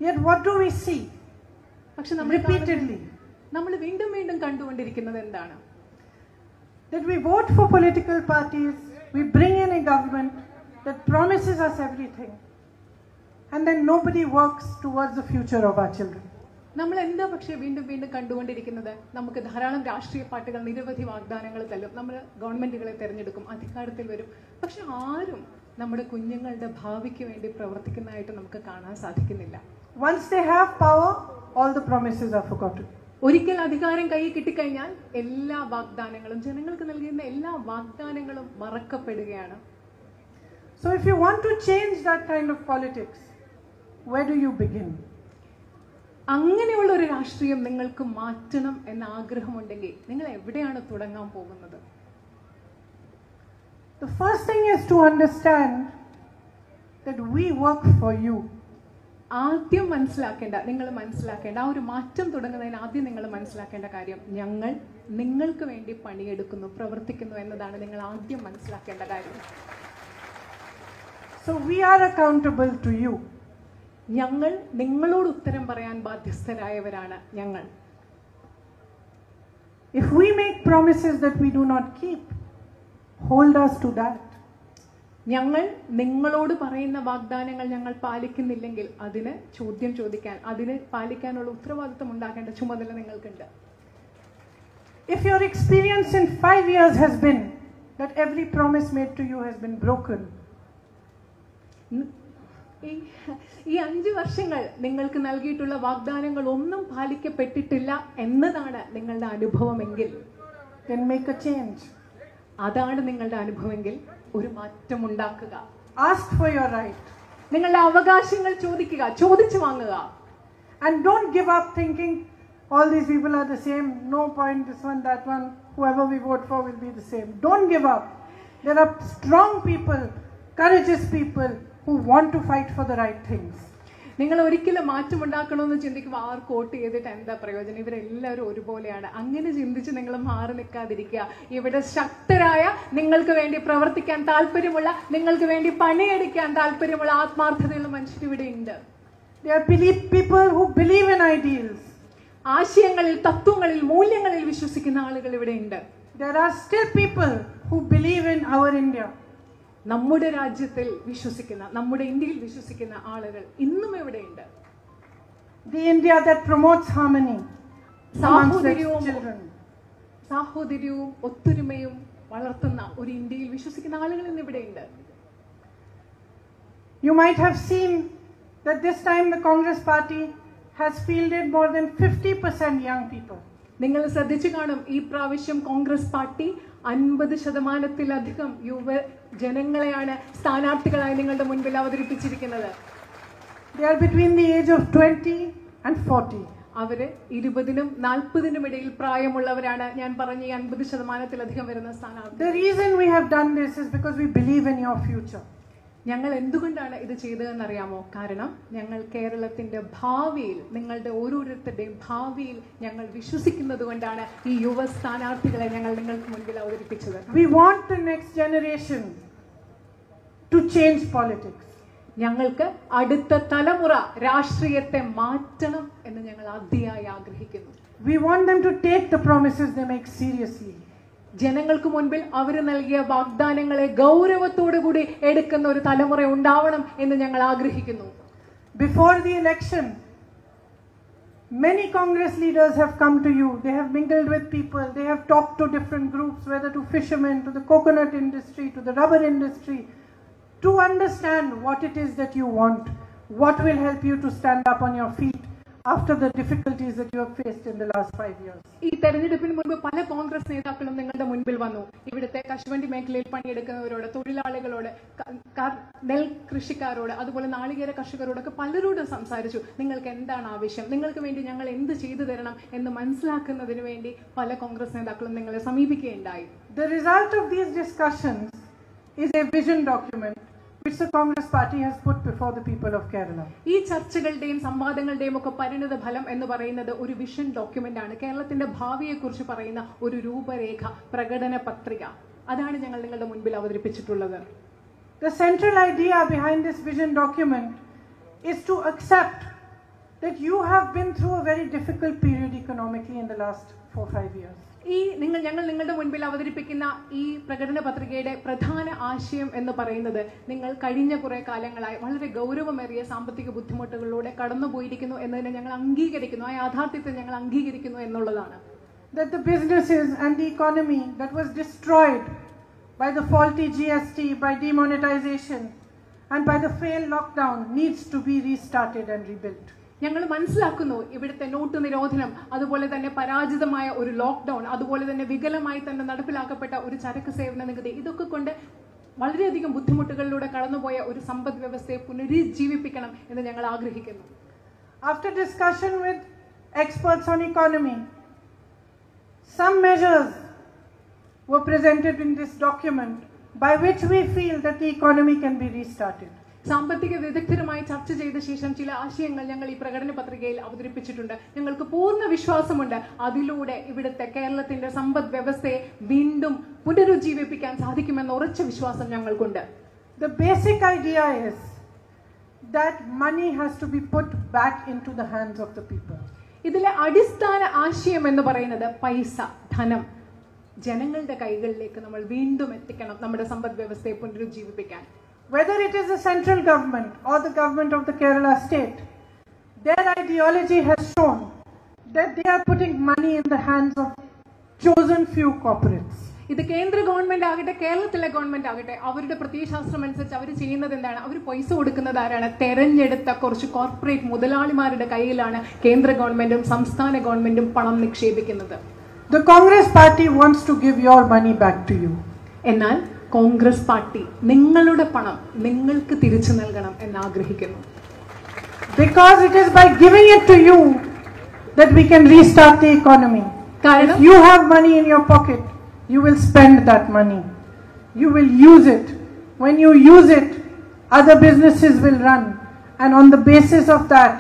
Yet what do we see? പക്ഷെ നമ്മൾ വീണ്ടും കണ്ടുകൊണ്ടിരിക്കുന്നത് എന്താണ്? That we vote for political parties, we bring in a government that promises us everything, and then nobody works towards the future of our children. നമ്മൾ എന്താ പക്ഷേ വീണ്ടും കണ്ടുകൊണ്ടിരിക്കുന്നത്? നമുക്ക് ധാരാളം രാഷ്ട്രീയ പാർട്ടികൾ നിരവധി വാഗ്ദാനങ്ങൾ തരും, നമ്മൾ ഗവൺമെന്റുകളെ തിരഞ്ഞെടുക്കും, അധികാരത്തിൽ വരും, പക്ഷെ ആരും നമ്മുടെ കുഞ്ഞുങ്ങളുടെ ഭാവിക്ക് വേണ്ടി പ്രവർത്തിക്കുന്നതായിട്ട് നമുക്ക് കാണാൻ സാധിക്കുന്നില്ല. Once they have power, all the promises are forgotten. ഒരിക്കൽ അധികാരം കയ്യിൽ കിട്ടിക്കഴിഞ്ഞാൽ എല്ലാ വാഗ്ദാനങ്ങളും, ജനങ്ങൾക്ക് നൽകുന്ന എല്ലാ വാഗ്ദാനങ്ങളും മറക്കപ്പെടുകയാണ്. So if you want to change that kind of politics, where do you begin? അങ്ങനെയുള്ള ഒരു രാഷ്ട്രീയം നിങ്ങൾക്ക് മാറ്റണം എന്ന ആഗ്രഹമുണ്ടെങ്കിൽ നിങ്ങൾ എവിടെയാണ് തുടങ്ങാൻ പോകുന്നത്? The first thing is to understand that we work for you. ആദ്യം നിങ്ങൾ മനസ്സിലാക്കേണ്ട ആ ഒരു മാറ്റം തുടങ്ങുന്നതിന് ആദ്യം നിങ്ങൾ മനസ്സിലാക്കേണ്ട കാര്യം, ഞങ്ങൾ നിങ്ങൾക്ക് വേണ്ടി പണിയെടുക്കുന്നു, പ്രവർത്തിക്കുന്നു എന്നതാണ് നിങ്ങൾ ആദ്യം മനസ്സിലാക്കേണ്ട കാര്യം. So we are accountable to you. ഞങ്ങൾ നിങ്ങളോട് ഉത്തരം പറയാൻ ബാധ്യസ്ഥരായവരാണ് ഞങ്ങൾ. If we make promises that we do not keep, hold us to that. ഞങ്ങൾ നിങ്ങളോട് പറയുന്ന വാഗ്ദാനങ്ങൾ ഞങ്ങൾ പാലിക്കുന്നില്ലെങ്കിൽ അതിന് ചോദ്യം ചോദിക്കാൻ, അതിന് പാലിക്കാനുള്ള ഉത്തരവാദിത്വം ഉണ്ടാക്കേണ്ട ചുമതല നിങ്ങൾക്കുണ്ട്. If your experience in 5 years has been that every promise made to you has been broken, ഈ 5 വർഷങ്ങൾ നിങ്ങൾക്ക് നൽകിയിട്ടുള്ള വാഗ്ദാനങ്ങൾ ഒന്നും പാലിക്കപ്പെട്ടിട്ടില്ല എന്നതാണ് നിങ്ങളുടെ അനുഭവമെങ്കിൽ, then make a change. അതാണ് നിങ്ങളുടെ അനുഭവമെങ്കിൽ ഒരു മാറ്റം ഉണ്ടാക്കുക. Ask for your right. നിങ്ങളുടെ അവകാശങ്ങൾ ചോദിക്കുക, ചോദിച്ചു വാങ്ങുക. And don't give up thinking all these people are the same, no point, this one, that one, whoever we vote for will be the same. Don't give up. There are strong people, courageous people who want to fight for the right things. നിങ്ങൾ ഒരിക്കലും മാറ്റമുണ്ടാക്കണമെന്ന് ചിന്തിക്കുമ്പോൾ ആർക്ക് vote ചെയ്തിട്ട് എന്താ പ്രയോജനം, ഇവരെല്ലാവരും ഒരുപോലെയാണ്, അങ്ങനെ ചിന്തിച്ച് നിങ്ങൾ മാറി നിൽക്കാതിരിക്കുക. ഇവിടെ ശക്തരായ, നിങ്ങൾക്ക് വേണ്ടി പ്രവർത്തിക്കാൻ താല്പര്യമുള്ള, നിങ്ങൾക്ക് വേണ്ടി പണിയെടുക്കാൻ താല്പര്യമുള്ള ആത്മാർത്ഥതയുള്ള മനുഷ്യർ ഇവിടെ ഉണ്ട്. There are people who believe in ideals. ആശയങ്ങളിൽ, തത്വങ്ങളിൽ, മൂല്യങ്ങളിൽ വിശ്വസിക്കുന്ന ആളുകൾ ഇവിടെ ഉണ്ട്. There are still people who believe in our India. നമ്മുടെ രാജ്യത്തിൽ വിശ്വസിക്കുന്ന, നമ്മുടെ ഇന്ത്യയിൽ വിശ്വസിക്കുന്ന ആളുകൾ ഇന്നും എവിടെയുണ്ട്. The India that promotes harmony amongst its children. സാഹോദര്യവും ഒത്തൊരുമയും വളർത്തുന്ന ഒരു ഇന്ത്യയിൽ വിശ്വസിക്കുന്ന ആളുകൾ ഇന്ന് ഇവിടെയുണ്ട്. You might have seen that this time the Congress party has fielded more than 50% young people. നിങ്ങൾ ശ്രദ്ധിച്ചു കാണും, ഈ പ്രാവശ്യം കോൺഗ്രസ് പാർട്ടി 50%-ലധികം യുവ ജനങ്ങളെയാണ് സ്ഥാനാർത്ഥികളായി നിങ്ങളുടെ മുൻപിൽ അവതരിപ്പിച്ചിരിക്കുന്നത്. They are between the age of 20 and 40. അവര് 20-നും 40-നും ഇടയിൽ പ്രായമുള്ളവരാണ്. ഞാൻ പറഞ്ഞ ഈ 50%-ലധികം വരുന്ന സ്ഥാനാർത്ഥി. The reason we have done this is because we believe in your future. ഞങ്ങൾ എന്തുകൊണ്ടാണ് ഇത് ചെയ്തതെന്നറിയാമോ? കാരണം ഞങ്ങൾ കേരളത്തിന്റെ ഭാവിയിൽ, നിങ്ങളുടെ ഓരോരുത്തരുടെയും ഭാവിയിൽ ഞങ്ങൾ വിശ്വസിക്കുന്നത് കൊണ്ടാണ് ഈ യുവ സ്ഥാനാർത്ഥികളെ ഞങ്ങൾ നിങ്ങൾക്ക് മുൻപിൽ അവതരിപ്പിച്ചത്. We want the next generation to change politics. ഞങ്ങൾക്ക് അടുത്ത തലമുറ രാഷ്ട്രീയത്തെ മാറ്റണം എന്ന് ഞങ്ങൾ അതിയായി ആഗ്രഹിക്കുന്നു. We want them to take the promises they make seriously. ജനങ്ങൾക്ക് മുൻപിൽ അവർ നൽകിയ വാഗ്ദാനങ്ങളെ ഗൗരവത്തോടുകൂടി എടുക്കുന്ന ഒരു തലമുറ ഉണ്ടാവണം എന്ന് ഞങ്ങൾ ആഗ്രഹിക്കുന്നു. Before the election, many Congress leaders have come to you. They have mingled with people. They have talked to different groups, whether to fishermen, to the coconut industry, to the rubber industry, to understand what it is that you want, what will help you to stand up on your feet after the difficulties that you have faced in the last 5 years. ഈ തെരഞ്ഞെടുപ്പിന് മുൻപ് പല കോൺഗ്രസ് നേതാക്കളും നിങ്ങളുടെ മുൻപിൽ വന്നു. ഇവിടുത്തെ കശുവണ്ടി മേഖലയിൽ പണിയെടുക്കുന്നവരോട്, തൊഴിലാളികളോട്, നെൽ കൃഷിക്കാരോട്, അതുപോലെ നാളികേര കർഷകരോടൊക്കെ പലരോടും സംസാരിച്ചു. നിങ്ങൾക്ക് എന്താണ് ആവശ്യം, നിങ്ങൾക്ക് വേണ്ടി ഞങ്ങൾ എന്ത് ചെയ്തു തരണം എന്ന് മനസ്സിലാക്കുന്നതിന് വേണ്ടി പല കോൺഗ്രസ് നേതാക്കളും നിങ്ങളെ സമീപിക്കുകയുണ്ടായി. The result of these discussions is a vision document which the Congress party has put before the people of Kerala. ഈ ചർച്ചകളുടെയും സംവാദങ്ങളുടെയും ഒക്കെ പരിണിത ഫലം എന്ന് പറയുന്നത് ഒരു വിഷൻ ഡോക്യുമെന്റ് ആണ്. കേരളത്തിന്റെ ഭാവിയെക്കുറിച്ച് പറയുന്ന ഒരു രൂപരേഖ, പ്രകടന പത്രിക. അതാണ് ഞങ്ങൾ നിങ്ങളുടെ മുൻപിൽ അവതരിപ്പിച്ചിട്ടുള്ളത്. The central idea behind this vision document is to accept that you have been through a very difficult period economically in the last 4-5 years. ഞങ്ങൾ നിങ്ങളുടെ മുൻപിൽ അവതരിപ്പിക്കുന്ന ഈ പ്രകടന പത്രികയുടെ പ്രധാന ആശയം എന്ന് പറയുന്നത്, നിങ്ങൾ കഴിഞ്ഞ കുറെ കാലങ്ങളായി വളരെ ഗൗരവമേറിയ സാമ്പത്തിക ബുദ്ധിമുട്ടുകളിലൂടെ കടന്നുപോയിരിക്കുന്നു എന്നതിനെ ഞങ്ങൾ അംഗീകരിക്കുന്നു, ആ യാഥാർത്ഥ്യത്തെ ഞങ്ങൾ അംഗീകരിക്കുന്നു എന്നുള്ളതാണ്. That the businesses and the economy that was destroyed by the faulty GST, by demonetization and by the failed lockdown needs to be restarted and rebuilt. ഞങ്ങൾ മനസ്സിലാക്കുന്നു ഇവിടുത്തെ നോട്ട് നിരോധനം, അതുപോലെ തന്നെ പരാജിതമായ ഒരു ലോക്ക്ഡൌൺ, അതുപോലെ തന്നെ വികലമായി തന്നെ നടപ്പിലാക്കപ്പെട്ട ഒരു ചരക്ക് സേവന നികുതി, ഇതൊക്കെ കൊണ്ട് വളരെയധികം ബുദ്ധിമുട്ടുകളിലൂടെ കടന്നുപോയ ഒരു സമ്പദ് വ്യവസ്ഥയെ പുനരുജ്ജീവിപ്പിക്കണം എന്ന് ഞങ്ങൾ ആഗ്രഹിക്കുന്നു. After discussion with experts on economy, some measures were presented in this document by which we feel that the economy can be restarted. സാമ്പത്തിക വിദഗ്ധരുമായി ചർച്ച ചെയ്ത ശേഷം ചില ആശയങ്ങൾ ഞങ്ങൾ ഈ പ്രകടന പത്രികയിൽ അവതരിപ്പിച്ചിട്ടുണ്ട്. ഞങ്ങൾക്ക് പൂർണ്ണ വിശ്വാസമുണ്ട് അതിലൂടെ ഇവിടുത്തെ കേരളത്തിന്റെ സമ്പദ് വ്യവസ്ഥയെ വീണ്ടും പുനരുജ്ജീവിപ്പിക്കാൻ സാധിക്കുമെന്ന ഉറച്ച വിശ്വാസം ഞങ്ങൾക്കുണ്ട്. The basic idea is that money has to be put back into the hands of the people. ഇതിലെ അടിസ്ഥാന ആശയം എന്ന് പറയുന്നത് പൈസ, ധനം ജനങ്ങളുടെ കൈകളിലേക്ക് നമ്മൾ വീണ്ടും എത്തിക്കണം നമ്മുടെ സമ്പദ് വ്യവസ്ഥയെ പുനരുജ്ജീവിപ്പിക്കാൻ. Whether it is the central government or the government of the Kerala state, their ideology has shown that they are putting money in the hands of chosen few corporates. ഇത് കേന്ദ്ര ഗവൺമെന്റ് ആകട്ടെ കേരളത്തിലെ ഗവൺമെന്റ് ആകട്ടെ അവരുടെ പ്രത്യയശാസ്ത്രം അനുസരിച്ച് അവർ ചെയ്യുന്നത് എന്താണ്? അവർ പൈസ കൊടുക്കുന്നത് ആരാണ്? തെരഞ്ഞെടുത്ത കുറച്ച് കോർപ്പറേറ്റ് മുതലാളിമാരുടെ കയ്യിലാണ് കേന്ദ്ര ഗവൺമെന്റും സംസ്ഥാന ഗവൺമെന്റും പണം നിക്ഷേപിക്കുന്നത്. The Congress party wants to give your money back to you. എന്നാൽ കോൺഗ്രസ് പാർട്ടി നിങ്ങളുടെ പണം നിങ്ങൾക്ക് തിരിച്ചു നൽകണം എന്ന് ആഗ്രഹിക്കുന്നു. Because it is by giving it to you that we can restart the economy. If you have money in your pocket, you will spend that money. You will use it. When you use it, other businesses will run, and on the basis of that,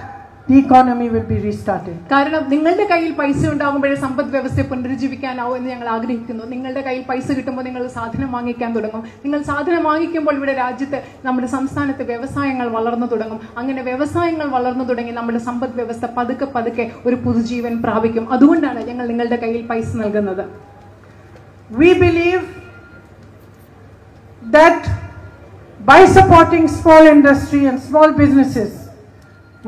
the economy will be restarted. കാരണം നിങ്ങളുടെ കയ്യിൽ പൈസ ഉണ്ടാകുമ്പോഴേ സമ്പദ് വ്യവസ്ഥയെ പുനരുജ്ജീവിക്കാനാവും എന്ന് ഞങ്ങൾ ആഗ്രഹിക്കുന്നു. നിങ്ങളുടെ കയ്യിൽ പൈസ കിട്ടുമ്പോൾ നിങ്ങൾ സാധനം വാങ്ങിക്കാൻ തുടങ്ങും. നിങ്ങൾ സാധനം വാങ്ങിക്കുമ്പോൾ ഇവിടെ രാജ്യത്ത് നമ്മുടെ സംസ്ഥാനത്ത് വ്യവസായങ്ങൾ വളർന്നു തുടങ്ങും. അങ്ങനെ വ്യവസായങ്ങൾ വളർന്നു തുടങ്ങി നമ്മുടെ സമ്പദ് വ്യവസ്ഥ പതുക്കെ പതുക്കെ ഒരു പുതുജീവൻ പ്രാപിക്കും. അതുകൊണ്ടാണ് ഞങ്ങൾ നിങ്ങളുടെ കയ്യിൽ പൈസ നൽകുന്നത്. We believe that by supporting small industry and small businesses,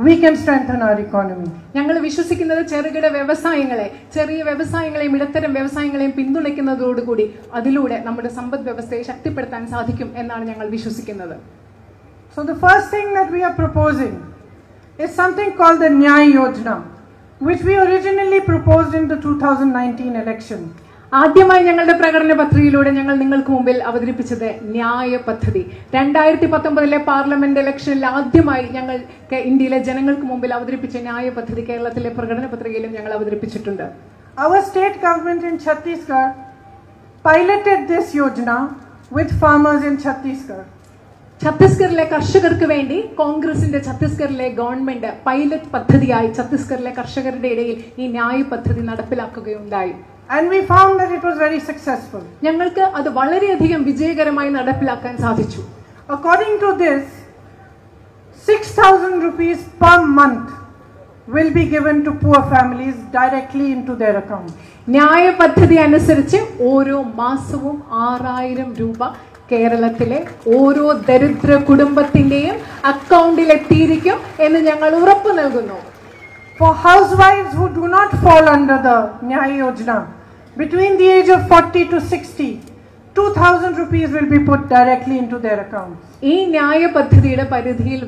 we can strengthen our economy. ഞങ്ങൾ വിശ്വസിക്കുന്നത് ചെറുകിട വ്യവസായങ്ങളെ, ചെറിയ വ്യവസായങ്ങളെയും ഇടത്തരം വ്യവസായങ്ങളെയും പിന്തുണയ്ക്കുന്നതോടുകൂടി അതിലൂടെ നമ്മുടെ സമ്പദ് വ്യവസ്ഥയെ ശക്തിപ്പെടുത്താൻ സാധിക്കും എന്നാണ് ഞങ്ങൾ വിശ്വസിക്കുന്നത്. So the first thing that we are proposing is something called the Nyay Yojana, which we originally proposed in the 2019 election. ആദ്യമായി ഞങ്ങളുടെ പ്രകടന പത്രികയിലൂടെ ഞങ്ങൾ നിങ്ങൾക്ക് മുമ്പിൽ അവതരിപ്പിച്ചത് ന്യായ പദ്ധതി. 2019 പാർലമെന്റ് ഇലക്ഷനിൽ ആദ്യമായി ഞങ്ങൾ ഇന്ത്യയിലെ ജനങ്ങൾക്ക് മുമ്പിൽ അവതരിപ്പിച്ച ന്യായ പദ്ധതി കേരളത്തിലെ പ്രകടന പത്രികയിലും ഞങ്ങൾ അവതരിപ്പിച്ചിട്ടുണ്ട്. Our state government in Chhattisgarh piloted this yojana with farmers in Chhattisgarh. ഛത്തീസ്ഗറിലെ കർഷകർക്ക് വേണ്ടി കോൺഗ്രസിന്റെ ഛത്തീസ്ഗറിലെ ഗവൺമെന്റ് പൈലറ്റ് പദ്ധതിയായി ഛത്തീസ്ഗറിലെ കർഷകരുടെ ഇടയിൽ ഈ ന്യായ പദ്ധതി നടപ്പിലാക്കുകയുണ്ടായി. And we found that it was very successful. ഞങ്ങൾക്ക് അത് വളരെയധികം വിജയകരമായി നടപ്പിലാക്കാൻ സാധിച്ചു. According to this, 6,000 rupees per month will be given to poor families directly into their account. ന്യായ പദ്ധതി അനുസരിച്ച് ഓരോ മാസവും 6,000 രൂപ കേരളത്തിലെ ഓരോ ദരിദ്ര കുടുംബത്തിന്റെയും അക്കൗണ്ടിൽ എത്തിയിരിക്കും എന്ന് ഞങ്ങൾ ഉറപ്പു നൽകുന്നു. For housewives who do not fall under the Nyay Yojana, between the age of 40 to 60, 2,000 rupees will be put directly into their accounts. ഈ ന്യായ പദ്ധതിയുടെ പരിധിയിൽ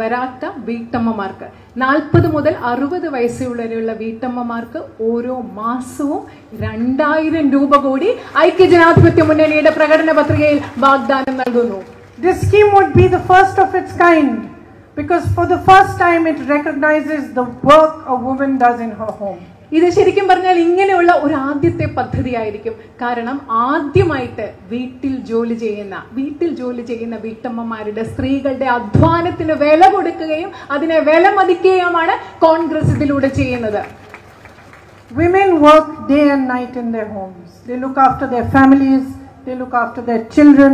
വരാത്ത വീട്ടമ്മമാർക്ക് 40 മുതൽ 60 വയസ്സുള്ളവരെയുള്ള വീട്ടമ്മമാർക്ക് ഓരോ മാസവും 2,000 രൂപ കൂടി ഐക്യജനാധിപത്യ മുന്നണിയുടെ പ്രകടന പത്രികയിൽ വാഗ്ദാനം നൽകുന്നു. This scheme would be the first of its kind, because for the first time it recognizes the work a woman does in her home. ഇത് ശരിക്കും പറഞ്ഞാൽ ഇങ്ങനെയുള്ള ഒരു ആദ്യത്തെ പദ്ധതിയായിരിക്കും. കാരണം ആദ്യമായിട്ട് വീട്ടിൽ ജോലി ചെയ്യുന്ന വീട്ടമ്മമാരുടെ സ്ത്രീകളുടെ അധ്വാനത്തിന് വില കൊടുക്കുകയും അതിനെ വിലമതിക്കുകയുമാണ് കോൺഗ്രസ് ഇതിലൂടെ ചെയ്യുന്നത്. Women work day and night in their homes. They look after their families, they look after their children.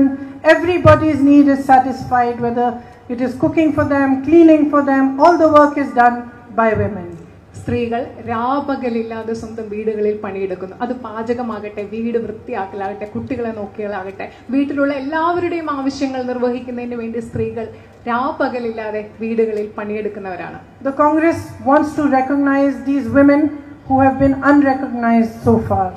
Everybody's need is satisfied, whether it is cooking for them, cleaning for them, all the work is done by women. സ്ത്രീകൾ രാപകലില്ലാതെ സ്വന്തം വീടുകളിൽ പണിയെടുക്കുന്നു. അത് പാചകമാകട്ടെ, വീട് വൃത്തിയാക്കലാകട്ടെ, കുട്ടികളെ നോക്കിയാലാകട്ടെ, വീട്ടിലുള്ള എല്ലാവരുടെയും ആവശ്യങ്ങൾ നിർവഹിക്കുന്നതിന് വേണ്ടി സ്ത്രീകൾ രാപകലില്ലാതെ വീടുകളിൽ പണിയെടുക്കുന്നവരാണ്. The Congress wants to recognize these women who have been unrecognized so far.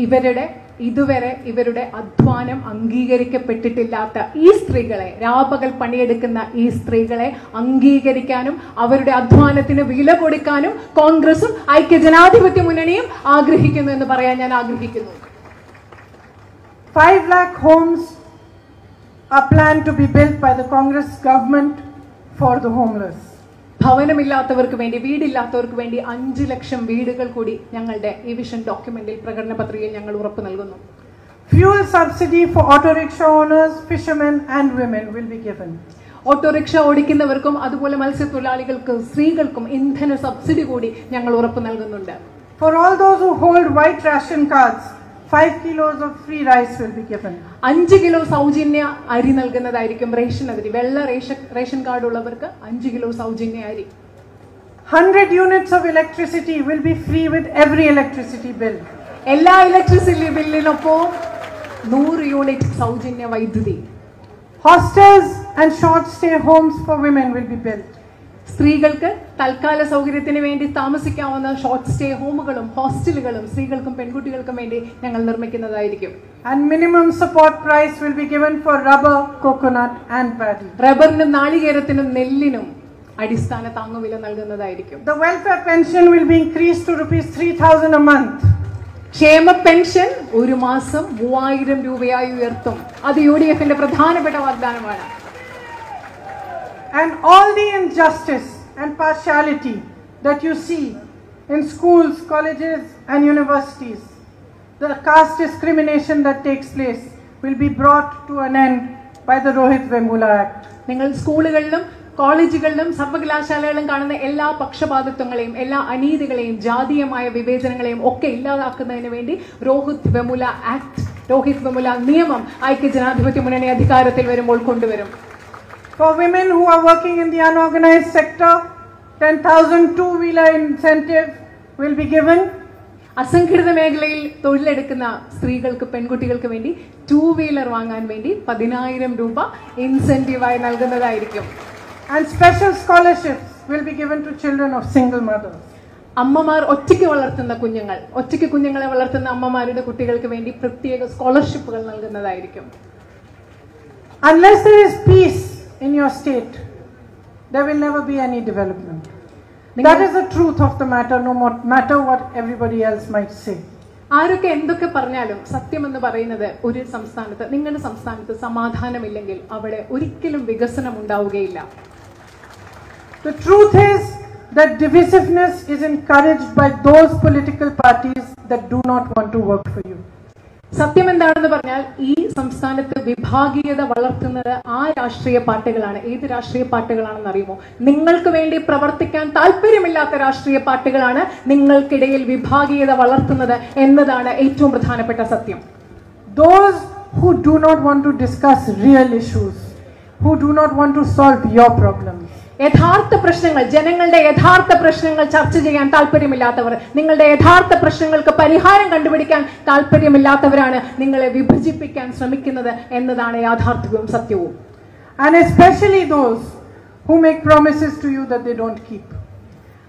ഇവരുടെ ഇതുവരെ ഇവരുടെ അധ്വാനം അംഗീകരിക്കപ്പെട്ടിട്ടില്ലാത്ത ഈ സ്ത്രീകളെ, രാപകൽ പണിയെടുക്കുന്ന ഈ സ്ത്രീകളെ അംഗീകരിക്കാനും അവരുടെ അധ്വാനത്തിന് വില കൊടുക്കാനും കോൺഗ്രസും ഐക്യജനാധിപത്യ മുന്നണിയും ആഗ്രഹിക്കുന്നു എന്ന് പറയാൻ ഞാൻ ആഗ്രഹിക്കുന്നു. 5 lakh homes are planned to be built by the Congress government for the homeless. ഭവനമില്ലാത്തവർക്ക് വേണ്ടി, വീടില്ലാത്തവർക്ക് വേണ്ടി 5 ലക്ഷം വീടുകൾ കൂടി ഞങ്ങളുടെ ഈ വിഷൻ ഡോക്യുമെന്റിൽ, പ്രകടന പത്രികയിൽ ഞങ്ങൾ ഉറപ്പ് നൽകുന്നു. Fuel subsidy for auto rickshaw owners, fishermen and women will be given. Autorickshaw ഓടിക്കുന്നവർക്കും അതുപോലെ മത്സ്യത്തൊഴിലാളികൾക്കും സ്ത്രീകൾക്കും ഇന്ധന സബ്സിഡി കൂടി ഞങ്ങൾ ഉറപ്പ് നൽകുന്നുണ്ട്. For all those who hold white ration cards, 5 kilos of free rice will be given. 5 kilo സൗജന്യ അരി നൽകുന്നതായിരിക്കും. റേഷൻ അരി, വെള്ള റേഷൻ കാർഡ് ഉള്ളവർക്ക് 5 കിലോ സൗജന്യ അരി. 100 units of electricity will be free with every electricity bill. എല്ലാ ഇലക്ട്രിസിറ്റി ബില്ലിനൊപ്പം 100 യൂണിറ്റ് സൗജന്യ വൈദ്യുതി. Hostels and short stay homes for women will be built. സ്ത്രീകൾക്ക് തൽക്കാല സൗകര്യത്തിന് വേണ്ടി താമസിക്കാവുന്ന ഷോർട്ട് സ്റ്റേ ഹോമുകളും ഹോസ്റ്റലുകളും സ്ത്രീകൾക്കും പെൺകുട്ടികൾക്കും വേണ്ടി ഞങ്ങൾ നിർമ്മിക്കുന്നതായിരിക്കും. And minimum support price will be given for rubber, coconut and paddy. റബ്ബറിനും നാളികേരത്തിനും നെല്ലിനും അടിസ്ഥാന താങ്ങുവില നൽകുന്നതായിരിക്കും. The welfare pension will be increased to rupees 3,000 a month. ക്ഷേമ പെൻഷൻ ഒരു മാസം 3000 രൂപയായി ഉയർത്തും. അത് UDFന്റെ പ്രധാനപ്പെട്ട വാഗ്ദാനമാണ്. And all the injustice and partiality that you see in schools, colleges and universities, the caste discrimination that takes place will be brought to an end by the Rohit Vemula Act. നിങ്ങൾ സ്കൂളുകളിലും കോളേജുകളിലും സർവകലാശാലകളിലും കാണുന്ന എല്ലാ പക്ഷപാതിത്വങ്ങളെയും, എല്ലാ അനീതികളെയും, ജാതീയമായ വിവേചനങ്ങളെയും ഒക്കെ ഇല്ലാതാക്കുന്നതിന് വേണ്ടി രോഹിത് വെമുല ആക്ട്, രോഹിത് വെമുല നിയമം ഐക്യജനാധിപത്യ മുന്നണി അധികാരത്തിൽ വരുമ്പോൾ കൊണ്ടുവരും. For women who are working in the unorganized sector, 10,000 two-wheeler incentive will be given. അസംഘടിത മേഖലയിൽ തൊഴിലെടുക്കുന്ന സ്ത്രീകൾക്ക്, പെൺകുട്ടികൾക്ക് വേണ്ടി 2 വീലർ വാങ്ങാൻ വേണ്ടി 10,000 രൂപ ഇൻസെന്റീവായി നൽകുന്നതായിരിക്കും. And special scholarships will be given to children of single mothers. അമ്മമാർ ഒറ്റയ്ക്ക് വളർത്തുന്ന കുഞ്ഞുങ്ങൾ, ഒറ്റയ്ക്ക് കുഞ്ഞുങ്ങളെ വളർത്തുന്ന അമ്മമാരുടെ കുട്ടികൾക്ക് വേണ്ടി പ്രത്യേക സ്കോളർഷിപ്പുകൾ നൽകുന്നതായിരിക്കും. Unless there is peace in your state, there will never be any development. That is the truth of the matter, no matter what everybody else might say. ആരൊക്കെ എന്തൊക്കെ പറഞ്ഞാലും സത്യമെന്ന് പറയുന്നത്, ഒരു സംസ്ഥാനത്ത്, നിങ്ങളുടെ സംസ്ഥാനത്ത് സമാധാനമില്ലെങ്കിൽ അവിടെ ഒരിക്കലും വികസനം ഉണ്ടാവുകയില്ല. The truth is that divisiveness is encouraged by those political parties that do not want to work for you. സത്യം എന്താണെന്ന് പറഞ്ഞാൽ ഈ സംസ്ഥാനത്ത് വിഭാഗീയത വളർത്തുന്നത് ആ രാഷ്ട്രീയ പാർട്ടികളാണ്. ഏത് രാഷ്ട്രീയ പാർട്ടികളാണെന്ന് അറിയുമോ? നിങ്ങൾക്ക് വേണ്ടി പ്രവർത്തിക്കാൻ താല്പര്യമില്ലാത്ത രാഷ്ട്രീയ പാർട്ടികളാണ് നിങ്ങൾക്കിടയിൽ വിഭാഗീയത വളർത്തുന്നത് എന്നതാണ് ഏറ്റവും പ്രധാനപ്പെട്ട സത്യം. Those who do not want to discuss real issues, who do not want to solve your problems, യഥാർത്ഥ പ്രശ്നങ്ങൾ, ജനങ്ങളുടെ യഥാർത്ഥ പ്രശ്നങ്ങൾ ചർച്ച ചെയ്യാൻ താല്പര്യമില്ലാത്തവർ, നിങ്ങളുടെ യഥാർത്ഥ പ്രശ്നങ്ങൾക്ക് പരിഹാരം കണ്ടുപിടിക്കാൻ താല്പര്യമില്ലാത്തവരാണ് നിങ്ങളെ വിഭജിപ്പിക്കാൻ ശ്രമിക്കുന്നത് എന്നതാണ് യാഥാർത്ഥ്യവും സത്യവും. And especially those who make promises to you that they don't keep.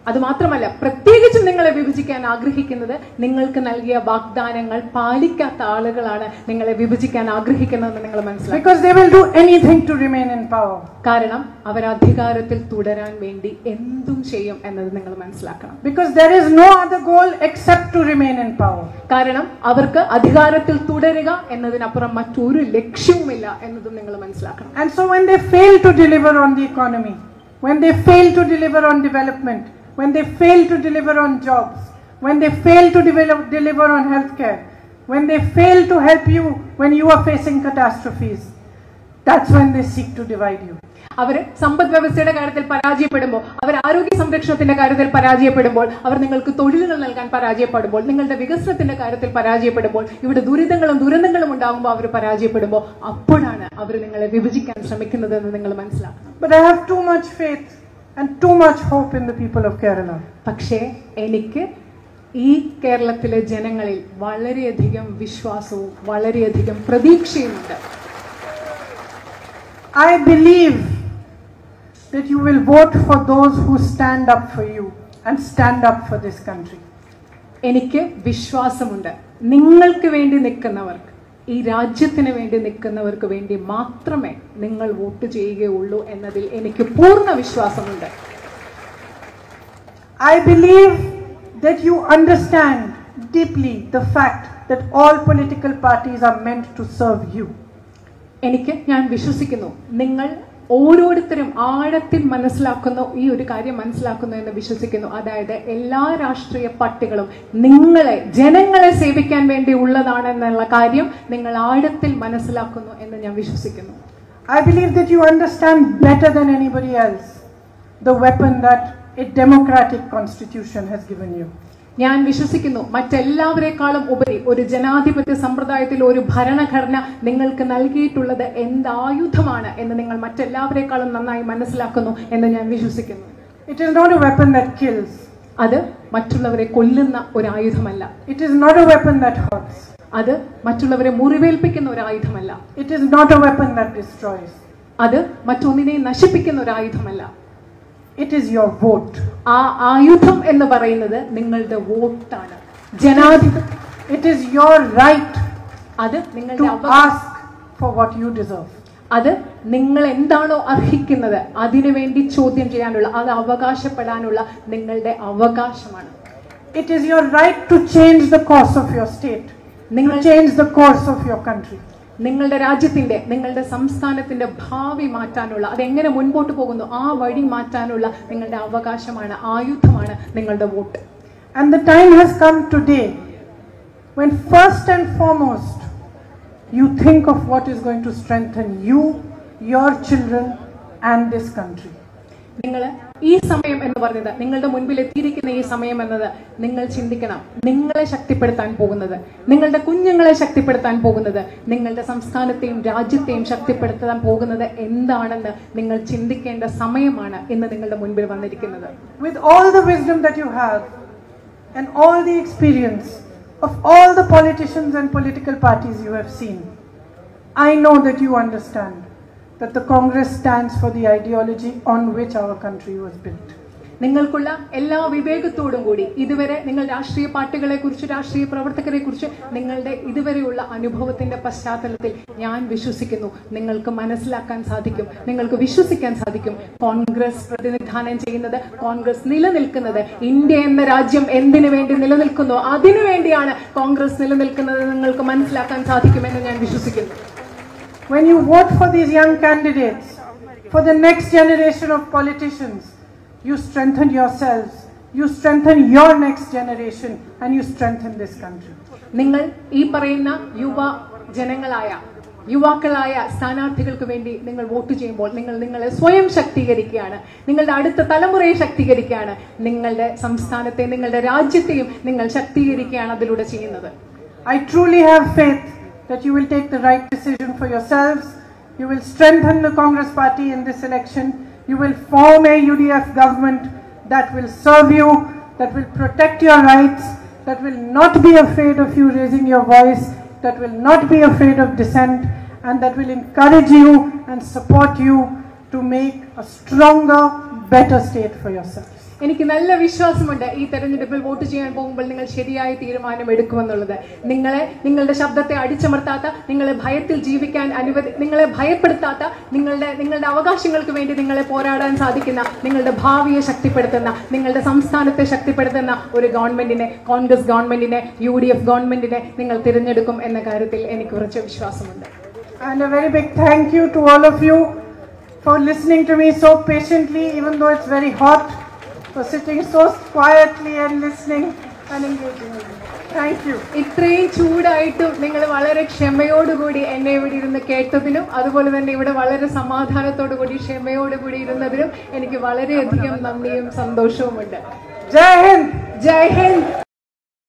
അതുമാത്രമല്ല, പ്രത്യേകിച്ചും നിങ്ങളെ വിഭജിക്കാൻ ആഗ്രഹിക്കുന്നത് നിങ്ങൾക്ക് നൽകിയ വാഗ്ദാനങ്ങൾ പാലിക്കാത്ത ആളുകളാണ് നിങ്ങളെ വിഭജിക്കാൻ ആഗ്രഹിക്കുന്നതെന്ന് നിങ്ങൾ മനസ്സിലാക്കണം. Because they will do anything to remain in power. കാരണം അവർ അധികാരത്തിൽ തുടരാൻ വേണ്ടി എന്തും ചെയ്യും എന്നത് നിങ്ങൾ മനസ്സിലാക്കണം. Because there is no other goal except to remain in power. കാരണം അവർക്ക് അധികാരത്തിൽ തുടരുക എന്നതിനപ്പുറം മറ്റൊരു ലക്ഷ്യവുമില്ല എന്നതും നിങ്ങൾ മനസ്സിലാക്കണം. And so when they fail to deliver on the economy, when they fail to deliver on development, when they fail to deliver on jobs, when they fail to deliver on healthcare, when they fail to help you when you are facing catastrophes, that's when they seek to divide you. അവർ സമ്പദ് വ്യവസ്ഥയുടെ കാര്യത്തിൽ പരാജയപ്പെടുമ്പോൾ, അവർ ആരോഗ്യ സംരക്ഷണത്തിന്റെ കാര്യത്തിൽ പരാജയപ്പെടുമ്പോൾ, അവർ നിങ്ങൾക്ക് തൊഴിലുകൾ നൽകാൻ പരാജയപ്പെടുമ്പോൾ, നിങ്ങളുടെ വികസനത്തിന്റെ കാര്യത്തിൽ പരാജയപ്പെടുമ്പോൾ, ഇവിടെ ദുരന്തങ്ങളും ഉണ്ടാകുമ്പോൾ അവർ പരാജയപ്പെടുമ്പോൾ, അപ്പോഴാണ് അവർ നിങ്ങളെ വിഭജിക്കാൻ ശ്രമിക്കുന്നതെന്ന് നിങ്ങൾ മനസ്സിലാക്കണം. But I have too much faith and too much hope in the people of Kerala. പക്ഷേ എനിക്ക് ഈ കേരളത്തിലെ ജനങ്ങളിൽ വളരെയധികം വിശ്വാസവും വളരെയധികം പ്രതീക്ഷയുമുണ്ട്. I believe that you will vote for those who stand up for you and stand up for this country. എനിക്ക് വിശ്വാസമുണ്ട് നിങ്ങൾക്ക് വേണ്ടി നിൽക്കുന്നവർക്ക്, ഈ രാജ്യത്തിന് വേണ്ടി നിൽക്കുന്നവർക്ക് വേണ്ടി മാത്രമേ നിങ്ങൾ വോട്ട് ചെയ്യുകയുള്ളൂ എന്നതിൽ എനിക്ക് പൂർണ്ണ വിശ്വാസമുണ്ട്. I believe that you understand deeply the fact that all political parties are meant to serve you. ഞാൻ വിശ്വസിക്കുന്നു നിങ്ങൾ ഓരോരുത്തരും ആഴത്തിൽ മനസ്സിലാക്കുന്നു, ഈ ഒരു കാര്യം മനസ്സിലാക്കുന്നു എന്ന് വിശ്വസിക്കുന്നു. അതായത് എല്ലാ രാഷ്ട്രീയ പാർട്ടികളും ജനങ്ങളെ സേവിക്കാൻ വേണ്ടി ഉള്ളതാണെന്നുള്ള കാര്യം നിങ്ങൾ ആഴത്തിൽ മനസ്സിലാക്കുന്നു എന്ന് ഞാൻ വിശ്വസിക്കുന്നു. I believe that you understand better than anybody else the weapon that a democratic constitution has given you. ഞാൻ വിശ്വസിക്കുന്നു മറ്റെല്ലാവരെക്കാളും ഉപരി ഒരു ജനാധിപത്യ സമ്പ്രദായത്തിൽ ഒരു ഭരണഘടന നിങ്ങൾക്ക് നൽകിയിട്ടുള്ളത് എന്തായുധമാണ് എന്ന് നിങ്ങൾ മറ്റെല്ലാവരെക്കാളും നന്നായി മനസ്സിലാക്കുന്നു എന്ന് ഞാൻ വിശ്വസിക്കുന്നു. It is not a weapon that kills. അത് മറ്റുള്ളവരെ കൊല്ലുന്ന ഒരു ആയുധമല്ല. It is not a weapon that hurts. അത് മറ്റുള്ളവരെ മുറിവേൽപ്പിക്കുന്ന ഒരു ആയുധമല്ല. It is not a weapon that destroys. അത് മറ്റൊന്നിനെ നശിപ്പിക്കുന്ന ഒരു ആയുധമല്ല. It is your vote. ആ ആയുധം എന്ന് പറയുന്നത് നിങ്ങളുടെ വോട്ടാണ്. It is your right അത് നിങ്ങളുടെ to ask for what you deserve. അത് നിങ്ങൾ എന്താണോ അർഹിക്കുന്നത് അതിനുവേണ്ടി ചോദ്യം ചെയ്യാനുള്ള, അത് അവകാശപ്പെടാനുള്ള നിങ്ങളുടെ അവകാശമാണ്. It is your right to change the course of your state, to change the course of your country. നിങ്ങളുടെ രാജ്യത്തിന്റെ, നിങ്ങളുടെ സംസ്ഥാനത്തിന്റെ ഭാവി മാറ്റാനുള്ള, അതെങ്ങനെ മുൻപോട്ട് പോകുന്നു ആ വഴി മാറ്റാനുള്ള നിങ്ങളുടെ അവകാശമാണ്, ആയുധമാണ് നിങ്ങളുടെ vote. And the time has come today when first and foremost you think of what is going to strengthen you, your children and this country. നിങ്ങൾ ഈ സമയം എന്ന് പറയുന്നത്, നിങ്ങളുടെ മുൻപിൽ എത്തിയിരിക്കുന്ന ഈ സമയം എന്നത് നിങ്ങൾ ചിന്തിക്കണം. നിങ്ങളെ ശക്തിപ്പെടുത്താൻ പോകുന്നത്, നിങ്ങളുടെ കുഞ്ഞുങ്ങളെ ശക്തിപ്പെടുത്താൻ പോകുന്നത്, നിങ്ങളുടെ സംസ്ഥാനത്തെയും രാജ്യത്തെയും ശക്തിപ്പെടുത്താൻ പോകുന്നത് എന്താണെന്ന് നിങ്ങൾ ചിന്തിക്കേണ്ട സമയമാണ് ഇന്ന് നിങ്ങളുടെ മുൻപിൽ വന്നിരിക്കുന്നത്. With all the wisdom that you have and all the experience of all the politicians and political parties you have seen, I know that you understand that the Congress stands for the ideology on which our country was built. നിങ്ങൾക്കുള്ള എല്ലാ വിവേകത്തോടും കൂടി ഇതുവരെ നിങ്ങൾ രാഷ്ട്രീയ പാർട്ടികളെ കുറിച്ച്, രാഷ്ട്രീയ പ്രവർത്തകരെ കുറിച്ച് നിങ്ങളുടെ ഇതുവരെയുള്ള അനുഭവത്തിന്റെ പശ്ചാത്തലത്തിൽ ഞാൻ വിശ്വസിക്കുന്നു നിങ്ങൾക്ക് മനസ്സിലാക്കാൻ സാധിക്കും, നിങ്ങൾക്ക് വിശ്വസിക്കാൻ സാധിക്കും. കോൺഗ്രസ് പ്രതിനിധാനം ചെയ്യുന്നത്, കോൺഗ്രസ് നിലനിൽക്കുന്നത്, ഇന്ത്യ എന്ന രാജ്യം എന്തിനു വേണ്ടി നിലനിൽക്കുന്നു അതിനുവേണ്ടിയാണ് കോൺഗ്രസ് നിലനിൽക്കുന്നത് നിങ്ങൾക്ക് മനസ്സിലാക്കാൻ സാധിക്കുമെന്ന് ഞാൻ വിശ്വസിക്കുന്നു. When you vote for these young candidates, for the next generation of politicians, you strengthen yourselves, you strengthen your next generation, and you strengthen this country. നിങ്ങൾ ഈ പറയുന്ന യുവാക്കളായ സ്ഥാനാർത്ഥികൾക്ക് വേണ്ടി നിങ്ങൾ വോട്ട് ചെയ്യുമ്പോൾ നിങ്ങൾ നിങ്ങളെ സ്വയം ശക്തീകരിക്കുകയാണ്, നിങ്ങളുടെ അടുത്ത തലമുറയെ ശക്തീകരിക്കുകയാണ്, നിങ്ങളുടെ സംസ്ഥാനത്തെ, നിങ്ങളുടെ രാജ്യത്തെയും നിങ്ങൾ ശക്തീകരിക്കുകയാണ് അതിലൂടെ ചെയ്യുന്നത്. I truly have faith that you will take the right decision for yourselves. You will strengthen the Congress party in this election. You will form a UDF government that will serve you, that will protect your rights, that will not be afraid of you raising your voice, that will not be afraid of dissent, and that will encourage you and support you to make a stronger, better state for yourselves. എനിക്ക് നല്ല വിശ്വാസമുണ്ട് ഈ തെരഞ്ഞെടുപ്പിൽ vote ചെയ്യാൻ പോകുമ്പോൾ നിങ്ങൾ ശരിയായ തീരുമാനം എടുക്കുമെന്നുള്ളത്. നിങ്ങളുടെ ശബ്ദത്തെ അടിച്ചമർത്താത്ത, നിങ്ങളെ ഭയത്തിൽ ജീവിക്കാൻ നിങ്ങളെ ഭയപ്പെടുത്താത്ത, നിങ്ങളുടെ അവകാശങ്ങൾക്ക് വേണ്ടി നിങ്ങളെ പോരാടാൻ സാധിക്കുന്ന, നിങ്ങളുടെ ഭാവിയെ ശക്തിപ്പെടുത്തുന്ന, നിങ്ങളുടെ സംസ്ഥാനത്തെ ശക്തിപ്പെടുത്തുന്ന ഒരു ഗവൺമെന്റിനെ, കോൺഗ്രസ് ഗവൺമെന്റിനെ, UDF ഗവൺമെന്റിനെ നിങ്ങൾ തിരഞ്ഞെടുക്കും എന്ന കാര്യത്തിൽ എനിക്ക് ഉറച്ച വിശ്വാസമുണ്ട്. And a very big thank you to all of you for listening to me so patiently, even though it's very hot. For sitting so quietly and listening and engaging with me. Thank you. ഇത്രയും ചൂടായിട്ടും നിങ്ങൾ വളരെ ക്ഷമയോടുകൂടി എന്നെ ഇവിടെ ഇരുന്ന് കേട്ടതിനും അതുപോലെ തന്നെ ഇവിടെ വളരെ സമാധാനത്തോടുകൂടി ക്ഷമയോടുകൂടി ഇരുന്നതിനും എനിക്ക് വളരെയധികം നന്ദിയും സന്തോഷവുമുണ്ട്. ജയ് ഹിന്ദ്. ജയ് ഹിന്ദ്.